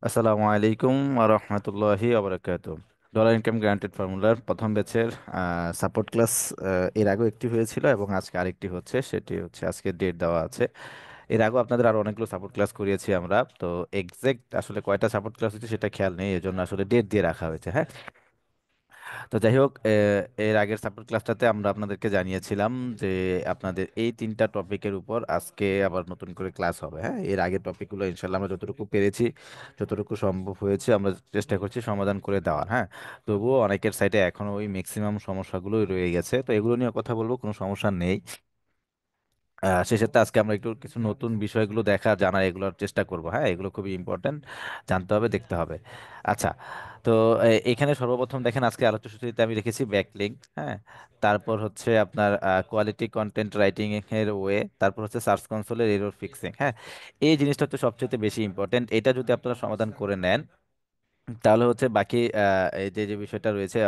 আসসালামু আলাইকুম রহমতুল্লাহি আবরাকাত। ডলার ইনকাম গ্যারান্টেড ফর্মুলার প্রথম ব্যাচের সাপোর্ট ক্লাস এর আগেও একটি হয়েছিল এবং আজকে আরেকটি হচ্ছে, সেটি হচ্ছে আজকে ডেট দেওয়া আছে। এর আগেও আপনাদের আরো অনেকগুলো সাপোর্ট ক্লাস করিয়েছি আমরা, তো এক্সাক্ট আসলে কয়টা সাপোর্ট ক্লাস হচ্ছে সেটা খেয়াল নেই, এজন্য আসলে ডেট দিয়ে রাখা হয়েছে। হ্যাঁ, তো যাই হোক, এর আগের সাপোর্ট ক্লাসটাতে আমরা আপনাদেরকে জানিয়েছিলাম যে আপনাদের এই তিনটা টপিকের উপর আজকে আবার নতুন করে ক্লাস হবে। হ্যাঁ, এর আগের টপিকগুলো ইনশাল্লাহ আমরা যতটুকু পেরেছি, যতটুকু সম্ভব হয়েছে আমরা চেষ্টা করছি সমাধান করে দেওয়ার। হ্যাঁ, তবুও অনেকের সাইডে এখনো ওই ম্যাক্সিমাম সমস্যাগুলোই রয়ে গেছে, তো এগুলো নিয়ে কথা বলবো, কোনো সমস্যা নেই। সেক্ষেত্রে আজকে আমরা একটু কিছু নতুন বিষয়গুলো দেখা জানার এগুলোর চেষ্টা করব। হ্যাঁ, এগুলো খুবই ইম্পর্ট্যান্ট, জানতে হবে, দেখতে হবে। আচ্ছা, তো এখানে সর্বপ্রথম দেখেন আজকে আলোচ্য সূচিতে আমি লিখেছি ব্যাকলিঙ্ক। হ্যাঁ, তারপর হচ্ছে আপনার কোয়ালিটি কন্টেন্ট রাইটিং এর ওয়ে, তারপর হচ্ছে সার্চ কনসোলের এরর ফিক্সিং। হ্যাঁ, এই জিনিসটা হচ্ছে সবচেয়ে বেশি ইম্পর্ট্যান্ট, এটা যদি আপনারা সমাধান করে নেন তাহলে হচ্ছে বাকি এই যে যে বিষয়টা রয়েছে,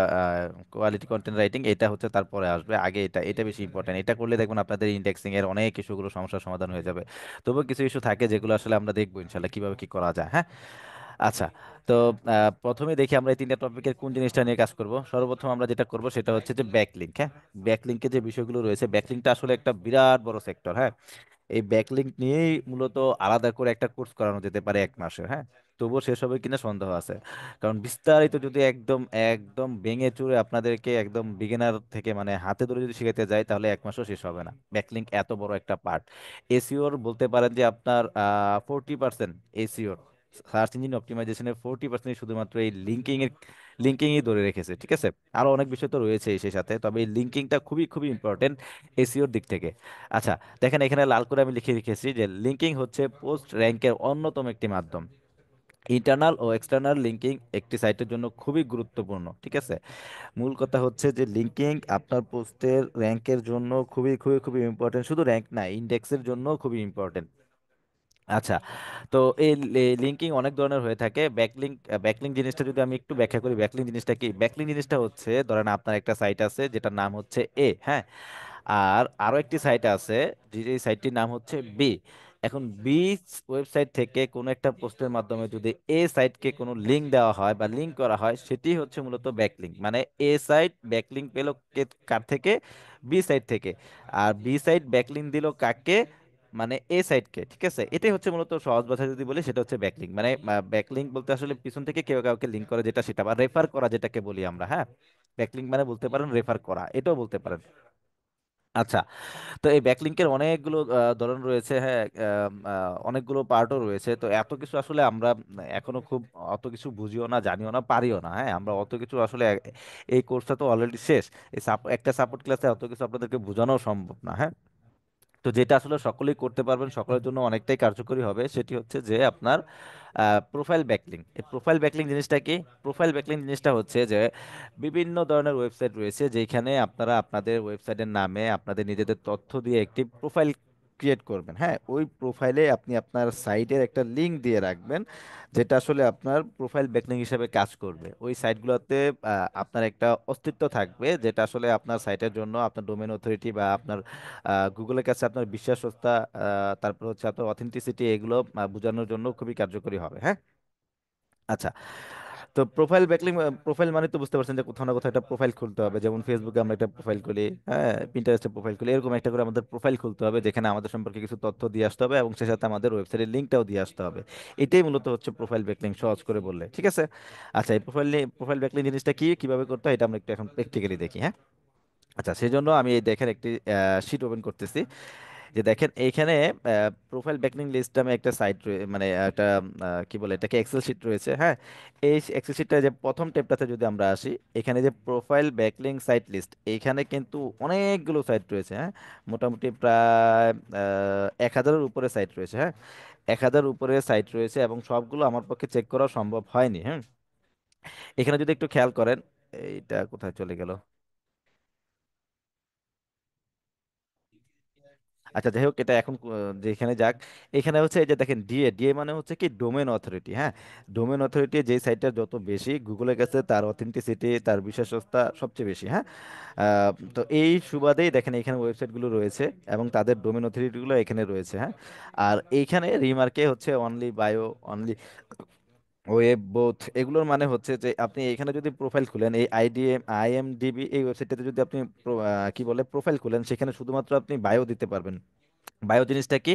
কোয়ালিটি কন্টেন্ট রাইটিং, এটা হচ্ছে তারপরে আসবে, আগে এটা এটা বেশি ইম্পর্টেন্ট। এটা করলে দেখবেন আপনাদের ইন্ডেক্সিং এর অনেক ইস্যুগুলো, সমস্যার সমাধান হয়ে যাবে। তবুও কিছু ইস্যু থাকে যেগুলো আসলে আমরা দেখবো ইনশাল্লাহ কিভাবে কি করা যায়। হ্যাঁ, আচ্ছা, তো প্রথমে দেখি আমরা এই তিনটা টপিকের কোন জিনিসটা নিয়ে কাজ করব। সর্বপ্রথম আমরা যেটা করব সেটা হচ্ছে যে ব্যাকলিঙ্ক। হ্যাঁ, ব্যাকলিঙ্কের যে বিষয়গুলো রয়েছে, ব্যাকলিঙ্কটা আসলে একটা বিরাট বড় সেক্টর। হ্যাঁ, এই ব্যাকলিঙ্ক নিয়েই মূলত আলাদা করে একটা কোর্স করানো যেতে পারে 1 মাসের। হ্যাঁ, তবুও শেষ হবে কিনা সন্দেহ আছে, কারণ বিস্তারিত যদি একদম একদম ভেঙে চুরে আপনাদেরকে একদম বিগিনার থেকে মানে হাতে ধরে যদি শিখাতে যায় তাহলে 1 মাসও শেষ হবে না। ব্যাকলিঙ্ক এত বড় একটা পার্ট। এসিওর বলতে পারেন যে আপনার 40%, এসিওর সার্চ ইঞ্জিন অপটিমাইজেশনের 40% শুধুমাত্র এই লিঙ্কিংই ধরে রেখেছে। ঠিক আছে, আরো অনেক বিষয় তো রয়েছে সেই সাথে, তবে এই লিঙ্কিংটা খুবই খুবই ইম্পর্টেন্ট এসিওর দিক থেকে। আচ্ছা, দেখেন এখানে লাল করে আমি লিখে রেখেছি যে লিঙ্কিং হচ্ছে পোস্ট র্যাঙ্কের অন্যতম একটি মাধ্যম। ইন্টারনাল ও এক্সটার্নাল লিঙ্কিং একটি সাইটের জন্য খুবই গুরুত্বপূর্ণ। ঠিক আছে, মূল কথা হচ্ছে যে লিঙ্কিং আপনার পোস্টের র্যাঙ্কের জন্য খুবই খুবই খুবই ইম্পর্টেন্ট, শুধু র্যাঙ্ক না, ইন্ডেক্সের জন্য খুবই ইম্পর্টেন্ট। আচ্ছা, তো এই লিঙ্কিং অনেক ধরনের হয়ে থাকে। ব্যাকলিঙ্ক জিনিসটা যদি আমি একটু ব্যাখ্যা করি, ব্যাকলিঙ্ক জিনিসটা কি? ব্যাকলিঙ্ক জিনিসটা হচ্ছে, ধরেন আপনার একটা সাইট আছে যেটার নাম হচ্ছে এ। হ্যাঁ, আর আরো একটি সাইট আছে যে সাইটটির নাম হচ্ছে বি। এখন বি ওয়েবসাইট থেকে কোনো একটা পোস্টের মাধ্যমে যদি এ সাইটকে কোনো লিঙ্ক দেওয়া হয় বা লিঙ্ক করা হয়, সেটি হচ্ছে মূলত ব্যাকলিঙ্ক। মানে এ সাইট ব্যাকলিঙ্ক পেল কার থেকে? বি সাইট থেকে। আর বি সাইট ব্যাকলিঙ্ক দিল কাকে? মানে এ সাইটকে। ঠিক আছে, এটাই হচ্ছে মূলত সহজ ভাষায় যদি বলি সেটা হচ্ছে ব্যাকলিঙ্ক। মানে ব্যাকলিঙ্ক বলতে আসলে পিছন থেকে কেউ কাউকে লিঙ্ক করে যেটা, সেটা বা রেফার করা যেটাকে বলি আমরা। হ্যাঁ, ব্যাকলিঙ্ক মানে বলতে পারেন রেফার করা, এটাও বলতে পারেন। আচ্ছা, তো এই ব্যাকলিংকের অনেকগুলো ধরন রয়েছে। হ্যাঁ, অনেকগুলো পার্টও রয়েছে। তো এত কিছু আসলে আমরা এখনো খুব অত কিছু বুঝিও না, জানিও না, পারিও না। হ্যাঁ, আমরা অত কিছু আসলে এই কোর্সটা তো অলরেডি শেষ। এই একটা সাপোর্ট ক্লাসে অত কিছু আপনাদেরকে বোঝানো সম্ভব না। হ্যাঁ, তো যেটা আসলে সকলেই করতে পারবেন, সকলের জন্য অনেকটাই কার্যকরী হবে, সেটি হচ্ছে যে আপনার প্রোফাইল ব্যাকলিং। এই প্রোফাইল ব্যাকলিং জিনিসটা কি? প্রোফাইল ব্যাকলিং জিনিসটা হচ্ছে যে বিভিন্ন ধরনের ওয়েবসাইট রয়েছে যেখানে আপনারা আপনাদের ওয়েবসাইটের নামে আপনাদের নিজেদের তথ্য দিয়ে একটি প্রোফাইল ক্রিয়েট করবেন। হ্যাঁ, ওই প্রোফাইলে আপনি আপনার সাইটের একটা লিংক দিয়ে রাখবেন, যেটা আসলে আপনার প্রোফাইল ব্যাকলিং হিসেবে কাজ করবে। ওই সাইটগুলোতে আপনার একটা অস্তিত্ব থাকবে, যেটা আসলে আপনার সাইটের জন্য আপনার ডোমেন অথরিটি বা আপনার গুগলের কাছে আপনার বিশ্বাসযোগ্যতা, তারপর হচ্ছে আপনার অথেন্টিসিটি, এগুলো বোঝানোর জন্য খুবই কার্যকরী হবে। হ্যাঁ, আচ্ছা, তো প্রোফাইল ব্যাকলিং, প্রোফাইল মানে তো বুঝতে পারছেন যে কোথাও না কোথাও একটা প্রোফাইল খুলতে হবে। যেমন ফেসবুকে আমরা একটা প্রোফাইল খুলি, হ্যাঁ, পিন্টারেস্টে প্রোফাইল খুলি, এরকম একটা করে আমাদের প্রোফাইল খুলতে হবে যেখানে আমাদের সম্পর্কে কিছু তথ্য দিয়ে আসতে হবে এবং সে সাথে আমাদের ওয়েবসাইটের লিঙ্কটাও দিয়ে আসতে হবে। এটাই মূলত হচ্ছে প্রোফাইল ব্যাকলিং, সহজ করে বললে। ঠিক আছে, আচ্ছা, এই প্রোফাইল ব্যাকলিং জিনিসটা কি, কিভাবে করতে হয়, এটা আমরা একটু এখন প্র্যাকটিক্যালি দেখি। হ্যাঁ, আচ্ছা, সেই জন্য আমি এই দেখেন একটি শিট ওপেন করতেছি। যে দেখেন এইখানে প্রোফাইল ব্যাকলিং লিস্ট নামে একটা সাইট, মানে একটা কি বলে এটাকে, এক্সেল শিট রয়েছে। হ্যাঁ, এই এক্সেল শিটটা যে প্রথম ট্যাবটাতে যদি আমরা আসি, এখানে যে প্রোফাইল ব্যাকলিং সাইট লিস্ট, এইখানে কিন্তু অনেকগুলো সাইট রয়েছে। হ্যাঁ, মোটামুটি প্রায় 1,000-এর উপরে সাইট রয়েছে। হ্যাঁ, 1,000 উপরে সাইট রয়েছে এবং সবগুলো আমার পক্ষে চেক করা সম্ভব হয়নি। হ্যাঁ, এখানে যদি একটু খেয়াল করেন, এইটা কোথায় চলে গেল? আচ্ছা যাই হোক, এটা এখন যেখানে যাক, এখানে হচ্ছে এই যে দেখেন ডিএ, ডিএ মানে হচ্ছে কি ডোমেন অথরিটি। হ্যাঁ, ডোমেন অথরিটি যেই সাইটটা যত বেশি গুগলের কাছে, তার অথেন্টিসিটি, তার বিশ্বস্ততা সবচেয়ে বেশি। হ্যাঁ, তো এই সুবাদেই দেখেন এখানে ওয়েবসাইটগুলো রয়েছে এবং তাদের ডোমেন অথরিটিগুলো এখানে রয়েছে। হ্যাঁ, আর এইখানে রিমার্কে হচ্ছে only bio, only web both, এগুলোর মানে হচ্ছে যে আপনি এখানে যদি প্রোফাইল খুলেন, এই আইএমডিবি এই ওয়েবসাইটটাতে যদি আপনি কি বলে প্রোফাইল খুলেন, সেখানে শুধুমাত্র আপনি বায়ো দিতে পারবেন। বায়ো জিনিসটা কি?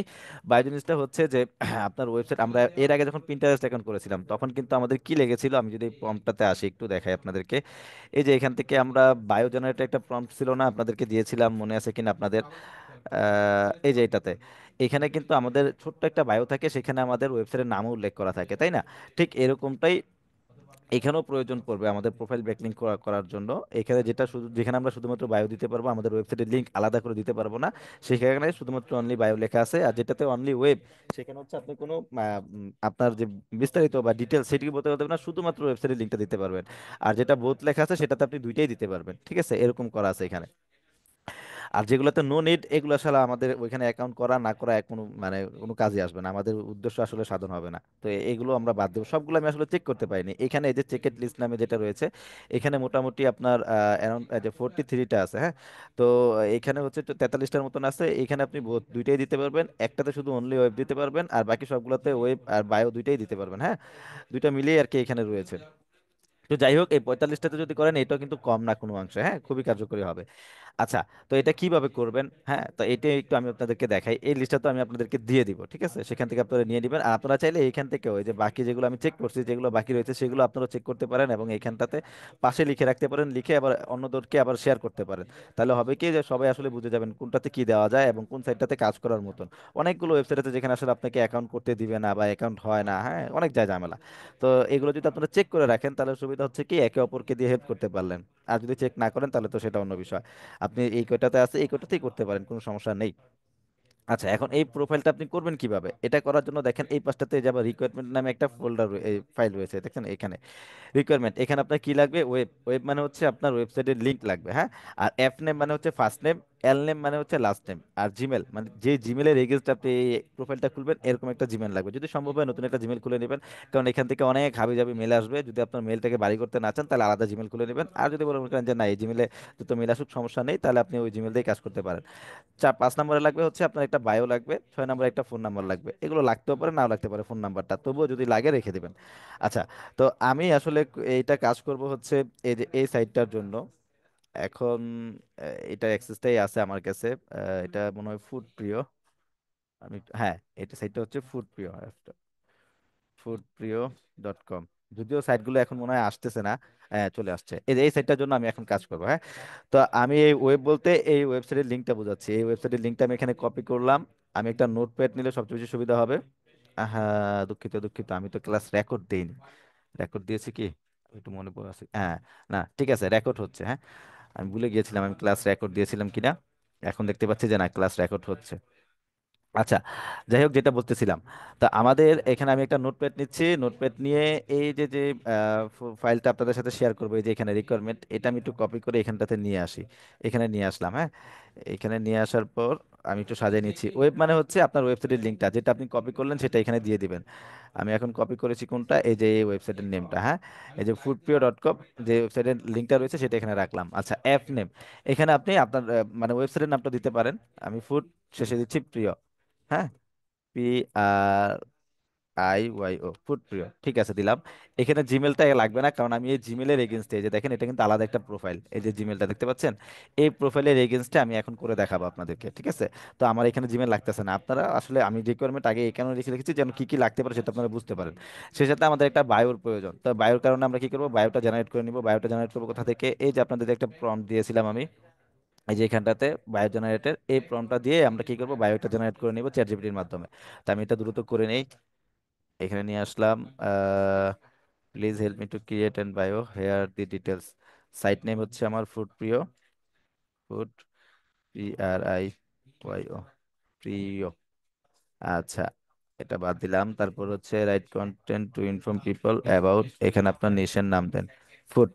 বায়ো জিনিসটা হচ্ছে যে আপনার ওয়েবসাইট, আমরা এর আগে যখন প্রিন্টারেস্ট অ্যাকাউন্ট করেছিলাম তখন কিন্তু আমাদের কি লেগেছিল, আমি যদি প্রম্পটটাতে আসি একটু দেখাই আপনাদেরকে। এই যে এখান থেকে আমরা বায়ো জেনারেটর একটা প্রম্পট ছিল না, আপনাদেরকে দিয়েছিলাম, মনে আছে কিনা আপনাদের? এই যে এটাতে, এখানে কিন্তু আমাদের ছোট্ট একটা বায়ো থাকে, সেখানে আমাদের ওয়েবসাইটের নামও উল্লেখ করা থাকে, তাই না? ঠিক এরকমটাই এখানেও প্রয়োজন পড়বে আমাদের প্রোফাইল ব্যাকলিংক করার জন্য। এখানে যেটা শুধু, যেখানে আমরা শুধুমাত্র বায়ো দিতে পারবো, আমাদের ওয়েবসাইটের লিংক আলাদা করে দিতে পারবো না, সেখানে শুধুমাত্র অনলি বায়ো লেখা আছে। আর যেটাতে অনলি ওয়েব, সেখানে হচ্ছে আপনি কোনো আপনার যে বিস্তারিত বা ডিটেলস সেটিকে বলতে পারবেন না, শুধুমাত্র ওয়েবসাইটের লিঙ্কটা দিতে পারবেন। আর যেটা বোথ লেখা আছে সেটাতে আপনি দুইটাই দিতে পারবেন, ঠিক আছে? এরকম করা আছে এখানে। আর যেগুলোতে নো নিড, এগুলো আসলে আমাদের ওইখানে অ্যাকাউন্ট করা না করা কোনো মানে কোনো কাজে আসবে না, আমাদের উদ্দেশ্য আসলে সাধন হবে না। তো এগুলো আমরা বাদ দেবো, সবগুলো আমি আসলে চেক করতে পারিনি। এখানে এই যে চেকেট লিস্ট নামে যেটা রয়েছে, এখানে মোটামুটি আপনার অ্যারাউন্ড যে 43টা আছে। হ্যাঁ, তো এখানে হচ্ছে 43টার মতন আছে। এখানে আপনি দুইটাই দিতে পারবেন, একটাতে শুধু অনলি ওয়েব দিতে পারবেন, আর বাকি সবগুলোতে ওয়েব আর বায়ো দুইটাই দিতে পারবেন। হ্যাঁ, দুইটা মিলিয়ে আর কি এখানে রয়েছে। তো যাই হোক, এই 45টাতে যদি করেন এটাও কিন্তু কম না কোনো অংশে, হ্যাঁ, খুবই কার্যকরী হবে। আচ্ছা, তো এটা কিভাবে করবেন? হ্যাঁ, তো এটা একটু আমি আপনাদেরকে দেখাই। এই লিস্টটা তো আমি আপনাদেরকে দিয়ে দিব, ঠিক আছে? সেখান থেকে আপনারা নিয়ে নেবেন। আর আপনারা চাইলে এইখান থেকে ওই যে বাকি যেগুলো আমি চেক করছি, যেগুলো বাকি রয়েছে সেগুলো আপনারা চেক করতে পারেন এবং এইখানটাতে পাশে লিখে রাখতে পারেন, লিখে আবার অন্যদেরকে আবার শেয়ার করতে পারেন। তাহলে হবে কি যে সবাই আসলে বুঝে যাবেন কোনটাতে কি দেওয়া যায় এবং কোন সাইটটাতে কাজ করার মতন। অনেকগুলো ওয়েবসাইট আছে যেখানে আসলে আপনাকে অ্যাকাউন্ট করতে দিবে না বা অ্যাকাউন্ট হয় না, হ্যাঁ, অনেক যায় ঝামেলা। তো এগুলো যদি আপনারা চেক করে রাখেন তাহলে সুবিধা হচ্ছে কি একে অপরকে দিয়ে হেল্প করতে পারলেন। আর যদি চেক না করেন তাহলে তো সেটা অন্য বিষয়। আপনি এই কয়টাতে আছে এই কয়টাতেই করতে পারেন, কোনো সমস্যা নেই। আচ্ছা, এখন এই প্রোফাইলটা আপনি করবেন কিভাবে? এটা করার জন্য দেখেন এই পাশটাতে যাবে, রিকোয়ারমেন্ট নামে একটা ফোল্ডার, ফাইল রয়েছে দেখেন এখানে। রিকোয়ারমেন্ট, এখানে আপনার কি লাগবে? ওয়েব। ওয়েব মানে হচ্ছে আপনার ওয়েবসাইটের লিংক লাগবে। হ্যাঁ, আর এফ নেম মানে হচ্ছে ফার্স্ট নেম, এল নেম মানে হচ্ছে লাস্ট নেম, আর জিমেল মানে যে জিমেলের এগেইনস্ট আপনি এই প্রোফাইলটা খুলবেন এরকম একটা জিমেল লাগবে। যদি সম্ভব হয় নতুন একটা জিমেল খুলে নেবেন, কারণ এখান থেকে অনেক হাবি জাবি মেল আসবে। যদি আপনার মেলটাকে বাড়ি করতে না চান তাহলে আলাদা জিমেল খুলে নেবেন। আর যদি মনে করেন যে না, এই জিমেলে যত মেল আসুক সমস্যা নেই, তাহলে আপনি ওই জিমেল দিয়ে কাজ করতে পারেন। 5 নম্বরে লাগবে হচ্ছে আপনার একটা বায়ো লাগবে, 6 নম্বরে একটা ফোন নাম্বার লাগবে। এগুলো লাগতেও পারে নাও লাগতে পারে ফোন নাম্বারটা, তবুও যদি লাগে রেখে দিবেন। আচ্ছা, তো আমি আসলে এইটা কাজ করব হচ্ছে এই যে এই সাইটটার জন্য। এখন এটা অ্যাক্সেসটাই আছে আমার কাছে। এটা মনে হয় ফুড প্রিয়। হ্যাঁ, এটা সাইটটা হচ্ছে ফুড প্রিয়, foodpriyo.com। যদিও সাইটগুলো এখন মনে হয় আসতেছে না। হ্যাঁ, চলে আসছে। এই যে এই সাইটটার জন্য আমি এখন কাজ করবো। হ্যাঁ, তো আমি এই ওয়েব বলতে এই ওয়েবসাইটের লিঙ্কটা বোঝাচ্ছি। এই ওয়েবসাইটের লিঙ্কটা আমি এখানে কপি করলাম। আমি একটা নোটপ্যাড নিলে সবচেয়ে বেশি সুবিধা হবে। হ্যাঁ, দুঃখিত দুঃখিত, আমি তো ক্লাস রেকর্ড দেইনি। রেকর্ড দিয়েছি কি? একটু মনে পড়ে আছে, হ্যাঁ। না, ঠিক আছে, রেকর্ড হচ্ছে। হ্যাঁ, আমি ভুলে গিয়েছিলাম আমি ক্লাস রেকর্ড দিয়েছিলাম কিনা। এখন দেখতে পাচ্ছি যে না, ক্লাস রেকর্ড হচ্ছে। আচ্ছা, যাই হোক, যেটা বলতেছিলাম, তা আমাদের এখানে আমি একটা নোটপ্যাড নিচ্ছি। নোটপ্যাড নিয়ে এই যে যে ফাইলটা আপনাদের সাথে শেয়ার করবো, এই যে এখানে রিকোয়ারমেন্ট, এটা আমি একটু কপি করে এখানটাতে নিয়ে আসি। এখানে নিয়ে আসলাম। হ্যাঁ, এখানে নিয়ে আসার পর আমি একটু সাজিয়ে নিচ্ছি। ওয়েব মানে হচ্ছে আপনার ওয়েবসাইটের লিঙ্কটা, যেটা আপনি কপি করলেন সেটা এখানে দিয়ে দিবেন। আমি এখন কপি করেছি কোনটা, এই যে এই ওয়েবসাইটের নেমটা। হ্যাঁ, এই যে foodpio.com, যে ওয়েবসাইটের লিঙ্কটা রয়েছে সেটা এখানে রাখলাম। আচ্ছা, অ্যাপ নেম, এখানে আপনি আপনার মানে ওয়েবসাইটের নামটা দিতে পারেন। আমি ফুড শেষে দিচ্ছি প্রিয়। হ্যাঁ, PRIYO, ফুড প্রিয়, ঠিক আছে, দিলাম। এখানে জিমেলটা লাগবে না, কারণ আমি এই জিমেলের এগেনস্টে, এই যে দেখেন এটা কিন্তু আলাদা একটা প্রোফাইল, এই যে জিমেলটা দেখতে পাচ্ছেন, এই প্রোফাইলের এগেনস্টে আমি এখন করে দেখাবো আপনাদেরকে, ঠিক আছে? তো আমার এখানে জিমেল লাগতেছে না। আপনারা আসলে, আমি রিকোয়ারমেন্ট আগে এখানে লিখে রেখেছি যেন কি কি লাগতে পারে সেটা আপনারা বুঝতে পারেন। সেই সাথে আমাদের একটা বায়োর প্রয়োজন। তো বায়োর কারণে আমরা কি করবো, বায়োটা জেনারেট করে নিব। বায়োটা জেনারেট করবো কোথা থেকে? এই যে আপনাদের একটা প্রম্পট দিয়েছিলাম আমি, এই যে এখানটাতে বায়ো জেনারেটর, এই প্রম্পটটা দিয়ে আমরা কি করবো, বায়োটা জেনারেট করে নিব চ্যাট জিপিটির মাধ্যমে। তো আমি এটা দ্রুত করে নেই। এখানে নিয়ে আসলাম। Please help me to create and bio here the details. Site name হচ্ছে আমার ফুড প্রিয়। ফুড, PRIYO, প্রিয়। আচ্ছা, এটা বাদ দিলাম। তারপর হচ্ছে right content to inform people about, এখানে আপনার নেশন নাম দেন, ফুড,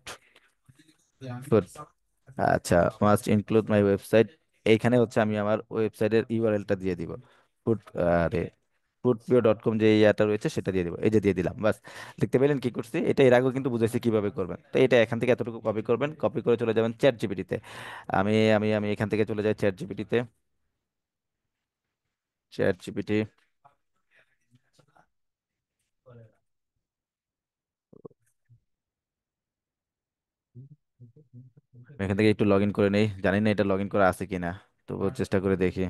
ফুড। আচ্ছা, মাস্ট ইনক্লুড মাই ওয়েবসাইট, এইখানে হচ্ছে আমি আমার ওয়েবসাইটের ইউআরএলটা দিয়ে দিব। ফুড আরে foodpio.com যে ইয়াটা রয়েছে সেটা দিয়ে দিব, এই যে দিয়ে দিলাম, বাস। দেখতে পেলেন কি করছি? এটা এর আগেও কিন্তু বুঝাইছি কিভাবে করবেন। তো এটা এখান থেকে এতটুকু কপি করবেন, কপি করে চলে যাবেন চ্যাট জিপিটিতে। আমি এখান থেকে চলে যাই চ্যাট জিপিটিতে। চ্যাট জিপিটি, এখান থেকে একটু লগ ইন করে নেই, জানি না এটা লগ ইন করা আছে কিনা, তবুও চেষ্টা করে দেখি।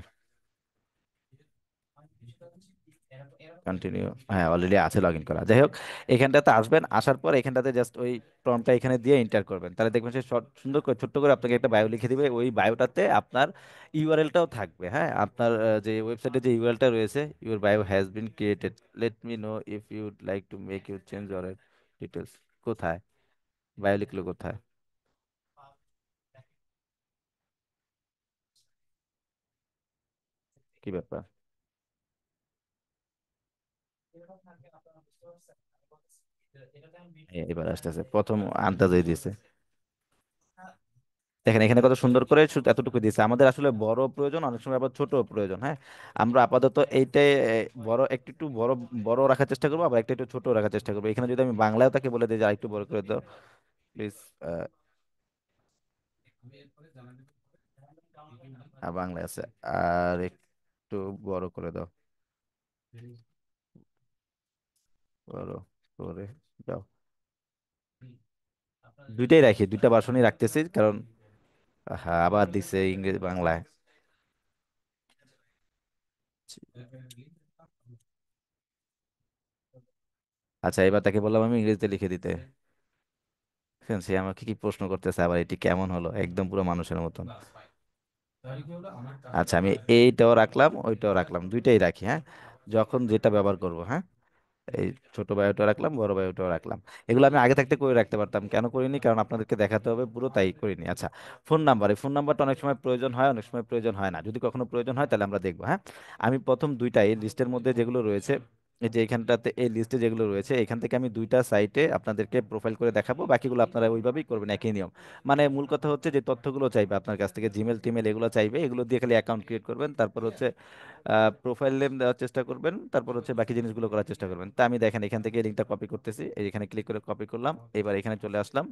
কন্টিনিউ, হ্যাঁ অলরেডি আছে লগ ইন করা। যাই হোক, এখানটাতে আসবেন, আসার পর এখানটাতে জাস্ট ওই প্রম্পটটা এখানে দিয়ে এন্টার করবেন, তাহলে দেখবেন সে সুন্দর করে ছোট্ট করে আপনাকে একটা বায়ো লিখে দিবে। ওই বায়োটাতে আপনার ইউআরএলটাও থাকবে। হ্যাঁ, আপনার যে ওয়েবসাইটে যে ইউআরএলটা রয়েছে, your bio has been created, let me know if you'd like to make you change or details. কোথায় বায়ো লিখলো? কোথায়? কি ব্যাপার? এবার আসতেছে, প্রথম আন্দাজে দিয়েছে। দেখেন এখানে কত সুন্দর করে শুধু এতটুকু দিয়েছে। আমাদের আসলে বড় প্রয়োজন, অনেক সময় আবার ছোট প্রয়োজন। হ্যাঁ, আমরা আপাতত এইটাই বড় একটু একটু বড় বড় রাখার চেষ্টা করবো, আবার একটু একটু ছোট রাখার চেষ্টা করবো। এখানে যদি আমি বাংলায় তাকে বলে দিই যে আরেকটু বড় করে দাও প্লিজ, বাংলায় আছে, আর একটু বড় করে দাও, বড় করে দাও। দুইটাই রাখি, দুইটা ভার্সনই রাখতেছি, কারণ হ্যাঁ আবার দিছে ইংরেজি বাংলায়। আচ্ছা, এবার তাকে বললাম আমি ইংরেজিতে লিখে দিতে। দেখেন, সে আমাকে কি প্রশ্ন করতেছে আবার, এটি কেমন হলো, একদম পুরো মানুষের মতন। আচ্ছা, আমি এইটাও রাখলাম, ওইটাও রাখলাম, দুইটাই রাখি। হ্যাঁ, যখন যেটা ব্যবহার করব। হ্যাঁ, এই ছোট বায়োটা রাখলাম, বড় বায়োটাও রাখলাম। এগুলো আমি আগে থাকতে করে রাখতে পারতাম, কেন করিনি? কারণ আপনাদেরকে দেখাতে হবে পুরো, তাই করিনি। আচ্ছা, ফোন নাম্বার, এই ফোন নাম্বারটা অনেক সময় প্রয়োজন হয়, অনেক সময় প্রয়োজন হয় না। যদি কখনো প্রয়োজন হয় তাহলে আমরা দেখবো। হ্যাঁ, আমি প্রথম দুইটা এই লিস্টের মধ্যে যেগুলো রয়েছে, এই যে এখানটাতে এই লিস্টে যেগুলো রয়েছে, এখান থেকে আমি দুইটা সাইটে আপনাদেরকে প্রোফাইল করে দেখাবো, বাকিগুলো আপনারা ওইভাবেই করবেন, একই নিয়ম। মানে মূল কথা হচ্ছে যে তথ্যগুলো চাইবে আপনার কাছ থেকে, জিমেল টিমেল এগুলো চাইবে, এগুলো দিয়ে খালি অ্যাকাউন্ট ক্রিয়েট করবেন, তারপর হচ্ছে প্রোফাইল নেম দেওয়ার চেষ্টা করবেন, তারপর হচ্ছে বাকি জিনিসগুলো করার চেষ্টা করবেন। তা আমি দেখেন এখান থেকে লিঙ্কটা কপি করতেছি, এই এখানে ক্লিক করে কপি করলাম, এবার এখানে চলে আসলাম।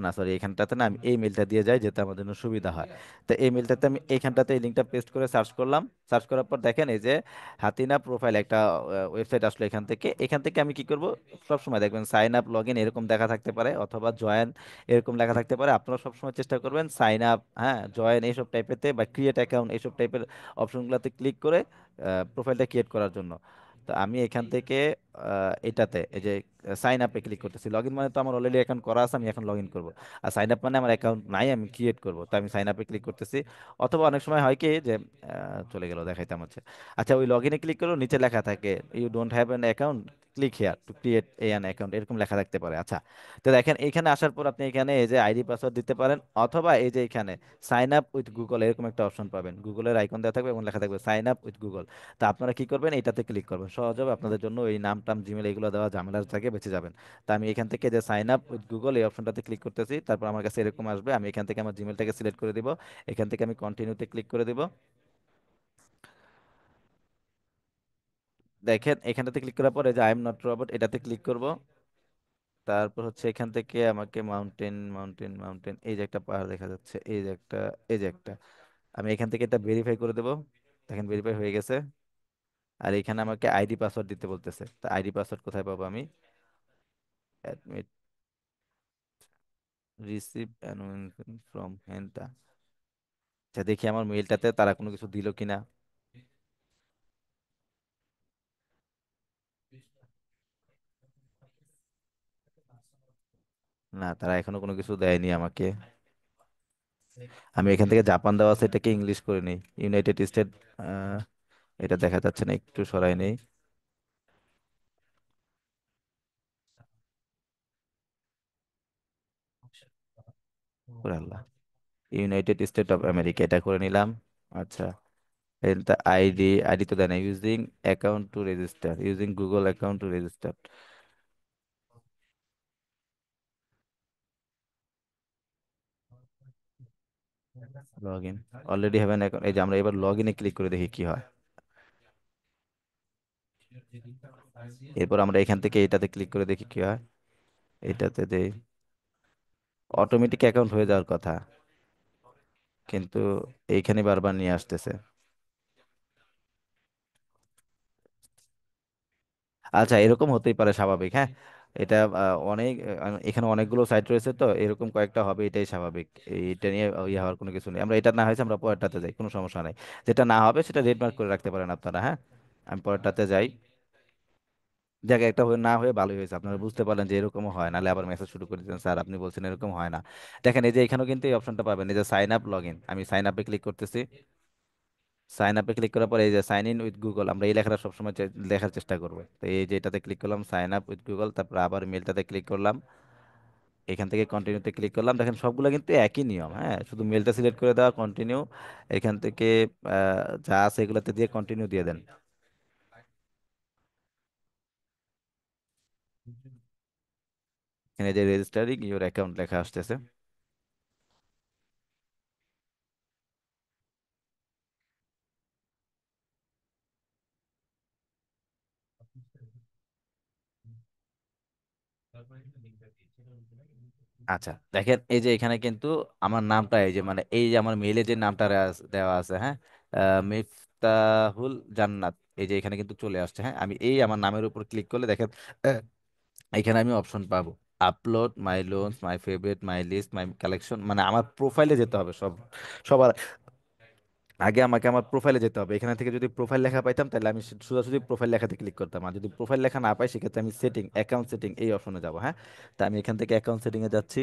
না সরি, এখানটাতে না, আমি এই মেলটা দিয়ে যাই যেতে আমার জন্য সুবিধা হয়। তো এই মেলটাতে আমি এইখানটাতে এই লিঙ্কটা পেস্ট করে সার্চ করলাম। সার্চ করার পর দেখেন এই যে হাতিনা প্রোফাইল একটা ওয়েবসাইট আসলো। এখান থেকে আমি কি করব? সবসময় দেখবেন সাইন আপ লগ ইন এরকম দেখা থাকতে পারে, অথবা জয়েন এরকম লেখা থাকতে পারে। আপনারা সবসময় চেষ্টা করবেন সাইন আপ, হ্যাঁ, জয়েন এইসব টাইপেতে বা ক্রিয়েট অ্যাকাউন্ট এইসব টাইপের অপশনগুলোতে ক্লিক করে প্রোফাইলটা ক্রিয়েট করার জন্য। তো আমি এখান থেকে এটাতে এই যে সাইন আপে ক্লিক করতেছি। লগ ইন মানে তো আমার অলরেডি অ্যাকাউন্ট করা আছে, আমি এখন লগ ইন করবো। আর সাইন আপ মানে আমার অ্যাকাউন্ট নাই, আমি ক্রিয়েট করবো। তো আমি সাইন আপে ক্লিক করতেছি। অথবা অনেক সময় হয় কি যে চলে গেল, দেখাইতাম হচ্ছে। আচ্ছা, ওই লগ ইনে ক্লিক করলেও নিচে লেখা থাকে you don't have an account, click here to create an account, এরকম লেখা থাকতে পারে। আচ্ছা, তো দেখেন এখানে আসার পর আপনি এখানে এই যে আইডি পাসওয়ার্ড দিতে পারেন, অথবা এই যে এখানে সাইন আপ উইথ গুগল এরকম একটা অপশন পাবেন, গুগলের আইকন দেওয়া থাকবে এবং লেখা থাকবে সাইন আপ উইথ গুগল। তা আপনারা কি করবেন? এটাতে ক্লিক করবেন, সহজ হবে আপনাদের জন্য। এই নাম টাম জিমেল এগুলো দেওয়া ঝামেলা থেকে বেঁচে যাবেন। তা আমি এখান থেকে যে সাইন আপ উইথ গুগল এই অপশনটাতে ক্লিক করতেছি, তারপর আমার কাছে এরকম আসবে। আমি এখান থেকে আমার জিমেলটাকে সিলেক্ট করে দিব, এখান থেকে আমি কন্টিনিউতে ক্লিক করে দিব। দেখেন এখানটাতে ক্লিক করার পরে যে আই এম নট রোবট এটাতে ক্লিক করব। তারপর হচ্ছে এখান থেকে আমাকে মাউন্টেন মাউন্টেন মাউন্টেন, এই যে একটা পাহাড় দেখা যাচ্ছে, এই যে একটা, এই যে একটা, আমি এখান থেকে এটা ভেরিফাই করে দেব। দেখেন ভেরিফাই হয়ে গেছে। আর এখানে আমাকে আইডি পাসওয়ার্ড দিতে বলতেছে, তা আইডি পাসওয়ার্ড কোথায় পাবো আমি? অ্যাডমিট, রিসিভ অ্যানোয়েন্সমেন্ট ফ্রম হেনটা। আচ্ছা, দেখি আমার মেইলটাতে তারা কোনো কিছু দিল কিনা। না, তারা এখনো কোনো কিছু দেয়নি আমাকে। আমি এখান থেকে জাপান দেওয়া আছে, এটাকে ইংলিশ করে নিই, ইউনাইটেড স্টেট। এটা দেখা যাচ্ছে না, একটু সরাই নেই। ওরে আল্লাহ, ইউনাইটেড স্টেট অফ আমেরিকা এটা করে নিলাম। আচ্ছা, আইডি তো দেয় না, using account to register, using Google account to register. Log in, already have an account, এই যে আমরা এবার লগ ইনে ক্লিক করে দেখি কি হয়। এরপর আমরা এখান থেকে এটাতে ক্লিক করে দেখি কি হয়। এটাতে দেই, অটোমেটিক অ্যাকাউন্ট হয়ে যাওয়ার কথা, কিন্তু এইখানে বারবার নিয়ে আসতেছে। আচ্ছা, এরকম হতেই পারে, স্বাভাবিক, হ্যাঁ। এটা অনেক এখানে অনেকগুলো সাইট রয়েছে, তো এরকম কয়েকটা হবে, এটাই স্বাভাবিক। এটা নিয়ে ইয়ে হওয়ার কোনো কিছু নেই। আমরা এটা না হয়েছে আমরা পরেরটাতে যাই, কোনো সমস্যা নাই। যেটা না হবে সেটা রেড মার্ক করে রাখতে পারেন আপনারা, হ্যাঁ। আমি পরেরটাতে যাই। জায়গায় একটা হয়ে না হয়ে ভালোই হয়েছে, আপনারা বুঝতে পারলেন যে এরকমও হয়, নাহলে আবার মেসেজ শুরু করে দিতেন, স্যার আপনি বলছেন এরকম হয় না। দেখেন এই যে এখানেও কিন্তু এই অপশনটা পাবেন, এই যে সাইন আপ লগ ইন, আমি সাইন আপে ক্লিক করতেছি। সাইন আপে ক্লিক করার পরে এই যে সাইন ইন উইথ গুগল, আমরা এই লেখাটা সবসময় লেখার চেষ্টা করবো। তো এই যে এটাতে ক্লিক করলাম, সাইন আপ উইথ গুগল, তারপর আবার মেলটাতে ক্লিক করলাম, এখান থেকে কন্টিনিউতে ক্লিক করলাম। দেখেন সবগুলো কিন্তু একই নিয়ম, হ্যাঁ, শুধু মেলটা সিলেক্ট করে দেওয়া, কন্টিনিউ, এখান থেকে যা আছে এগুলোতে দিয়ে কন্টিনিউ দিয়ে দেন। এখানে যে রেজিস্টারিং ইউর অ্যাকাউন্ট লেখা আসতেছে। আচ্ছা, দেখেন এই যে এখানে কিন্তু আমার নামটা, এই যে মানে এই যে আমার মেইলে যে নামটা দেওয়া আছে, হ্যাঁ, মিফতাহুল জান্নাত, এই যে এখানে কিন্তু চলে আসছে, হ্যাঁ। আমি এই আমার নামের উপর ক্লিক করলে দেখেন আহ, এখানে আমি অপশন পাবো, upload my loans, my favourite, my list, my collection, মানে আমার প্রোফাইলে যেতে হবে সবার আগে আমাকে আমার প্রোফাইলে যেতে হবে। এখানে থেকে যদি প্রোফাইল লেখা পাইতাম তাহলে আমি সোজাসুজি প্রোফাইল লেখাতে ক্লিক করতাম, আর যদি প্রোফাইল লেখা না পাই সেক্ষেত্রে আমি সেটিং, অ্যাকাউন্ট সেটিং এই অপশনে যাবো, হ্যাঁ। তা আমি এখান থেকে অ্যাকাউন্ট সেটিং এ যাচ্ছি।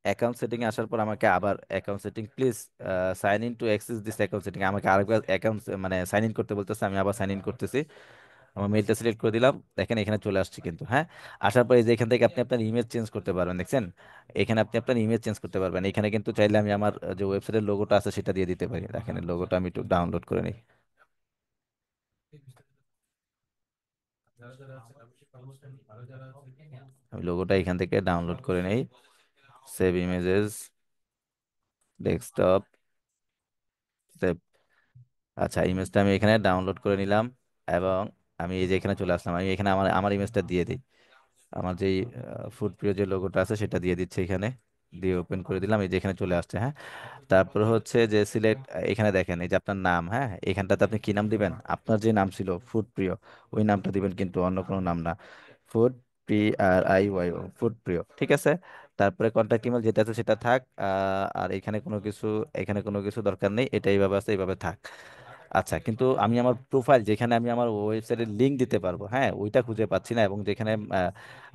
অ্যাকাউন্ট সেটিং এ আসার পর আমাকে আবার account setting, please sign in to access this account setting, আমাকে আরেকবার অ্যাকাউন্ট মানে সাইন ইন করতে বলতেছে, আমি আবার সাইন ইন করতেছি। আমার মেইলটা সিলেক্ট করে দিলাম, দেখেন এখানে চলে আসছে কিন্তু, হ্যাঁ। আসার পরে এই যে এখান থেকে আপনি আপনার ইমেজ চেঞ্জ করতে পারবেন, দেখছেন। এখানে আপনি আপনার ইমেজ চেঞ্জ করতে পারবেন, এখানে কিন্তু চাইলে আমি আমার যে ওয়েবসাইটের লোগোটা আছে সেটা দিয়ে দিতে পারি। দেখেন লোগোটা আমি একটু ডাউনলোড করে নিই। আমি লোগোটা এখান থেকে ডাউনলোড করে নেই, সেভ ইমেজেস, ডেস্কটপ, সেভ। আচ্ছা, ইমেজটা আমি এখানে ডাউনলোড করে নিলাম, এবং আমি এই যে এখানে চলে আসলাম, আমি এখানে আমার আমার ইমেজটা দিয়ে দিই। আমার যেই ফুড প্রিয় যে লোগোটা আছে সেটা দিয়ে দিচ্ছে এখানে, দিয়ে ওপেন করে দিলাম, এই যে এখানে চলে আসছে, হ্যাঁ। তারপর হচ্ছে যে সিলেক্ট, এখানে দেখেন এই যে আপনার নাম, হ্যাঁ, এখানটাতে আপনি কি নাম দিবেন, আপনার যে নাম ছিল ফুড প্রিয় ওই নামটা দিবেন, কিন্তু অন্য কোনো নাম না। ফুড, PRIY, ফুড প্রিয়, ঠিক আছে। তারপরে কন্ট্যাক্ট ইমেল যেটা আছে সেটা থাক, আর এখানে কোনো কিছু দরকার নেই, এটা এইভাবে আছে, এইভাবে থাক। আচ্ছা, কিন্তু আমি আমার প্রোফাইল যেখানে আমি আমার ওয়েবসাইটের লিংক দিতে পারবো, হ্যাঁ, ওইটা খুঁজে পাচ্ছি না, এবং যেখানে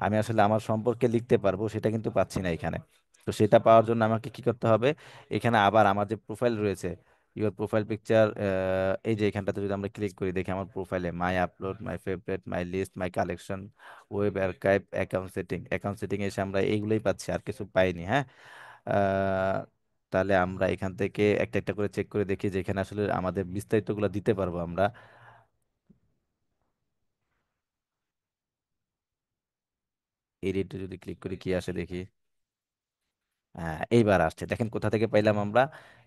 আমি আসলে আমার সম্পর্কে লিখতে পারবো সেটা কিন্তু পাচ্ছি না এখানে। তো সেটা পাওয়ার জন্য আমাকে কি করতে হবে, এখানে আবার আমার যে প্রোফাইল রয়েছে, ইওর প্রোফাইল পিকচার, এই যে এখানটাতে যদি আমরা ক্লিক করি, দেখি আমার প্রোফাইলে my upload, my favourite, my list, my collection, web archive, account setting এসে আমরা এইগুলোই পাচ্ছি, আর কিছু পাইনি, হ্যাঁ। আহ, তাহলে আমরা এখান থেকে একটা একটা করে চেক করে দেখি, যেখানে আসলে আমাদের বিস্তারিতগুলো দিতে পারবো আমরা। এডিটে যদি ক্লিক করি কি আসে দেখি। হ্যাঁ, এইবার আসছে, দেখেন কোথা থেকে পাইলাম আমরা,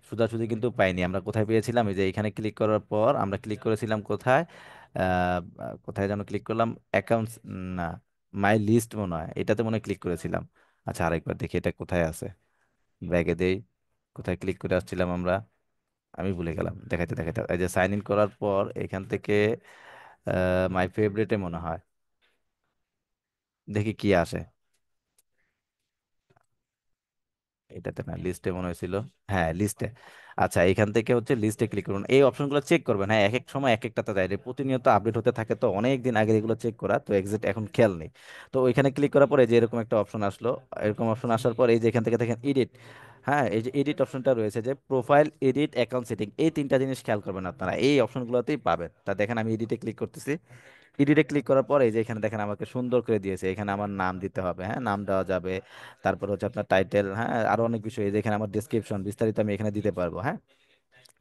সোজাসুজি কিন্তু পাইনি। আমরা কোথায় পেয়েছিলাম, এই যে এখানে ক্লিক করার পর আমরা ক্লিক করেছিলাম কোথায়, কোথায় যেন ক্লিক করলাম, অ্যাকাউন্টস, না, মাই লিস্ট মনে হয়, এটাতে মনে হয় ক্লিক করেছিলাম। আচ্ছা, আরেকবার দেখি এটা কোথায় আছে, ব্যাগে দেই, কোথায় ক্লিক করে আসছিলাম আমরা, আমি ভুলে গেলাম, দেখাইতে দেখাইতে, এই যে সাইন ইন করার পর এখান থেকে মাই ফেভারিটে মনে হয়, দেখি কি আসে। এটাতে না, লিস্টে মনে হয়েছিল, হ্যাঁ লিস্টে। আচ্ছা, এখান থেকে হচ্ছে লিস্টে ক্লিক করুন, এই অপশনগুলো চেক করবেন, হ্যাঁ, এক এক সময় এক একটাতে যায়, এটা প্রতিনিয়ত আপডেট হতে থাকে, তো অনেক দিন আগে এগুলো চেক করা, তো এক্সাক্ট এখন খেয়াল নেই। তো ওইখানে ক্লিক করার পরে যে এরকম একটা অপশন আসলো, এরকম অপশন আসার পর এই যে এখান থেকে দেখেন এডিট, হ্যাঁ, এই যে এডিট অপশনটা রয়েছে, যে প্রোফাইল, এডিট, অ্যাকাউন্ট সেটিং, এই তিনটা জিনিস খেয়াল করবেন আপনারা, এই অপশনগুলোতেই পাবেন। তা দেখেন আমি এডিটে ক্লিক করতেছি, এডিটে ক্লিক করার পরে এই যে এখানে দেখেন আমাকে সুন্দর করে দিয়েছে, এখানে আমার নাম দিতে হবে, হ্যাঁ, নাম দেওয়া যাবে। তারপর হচ্ছে আপনার টাইটেল, হ্যাঁ, আরো অনেক বিষয়, এই যে এখানে আমার ডেসক্রিপশন বিস্তারিত আমি এখানে দিতে পারবো, হ্যাঁ।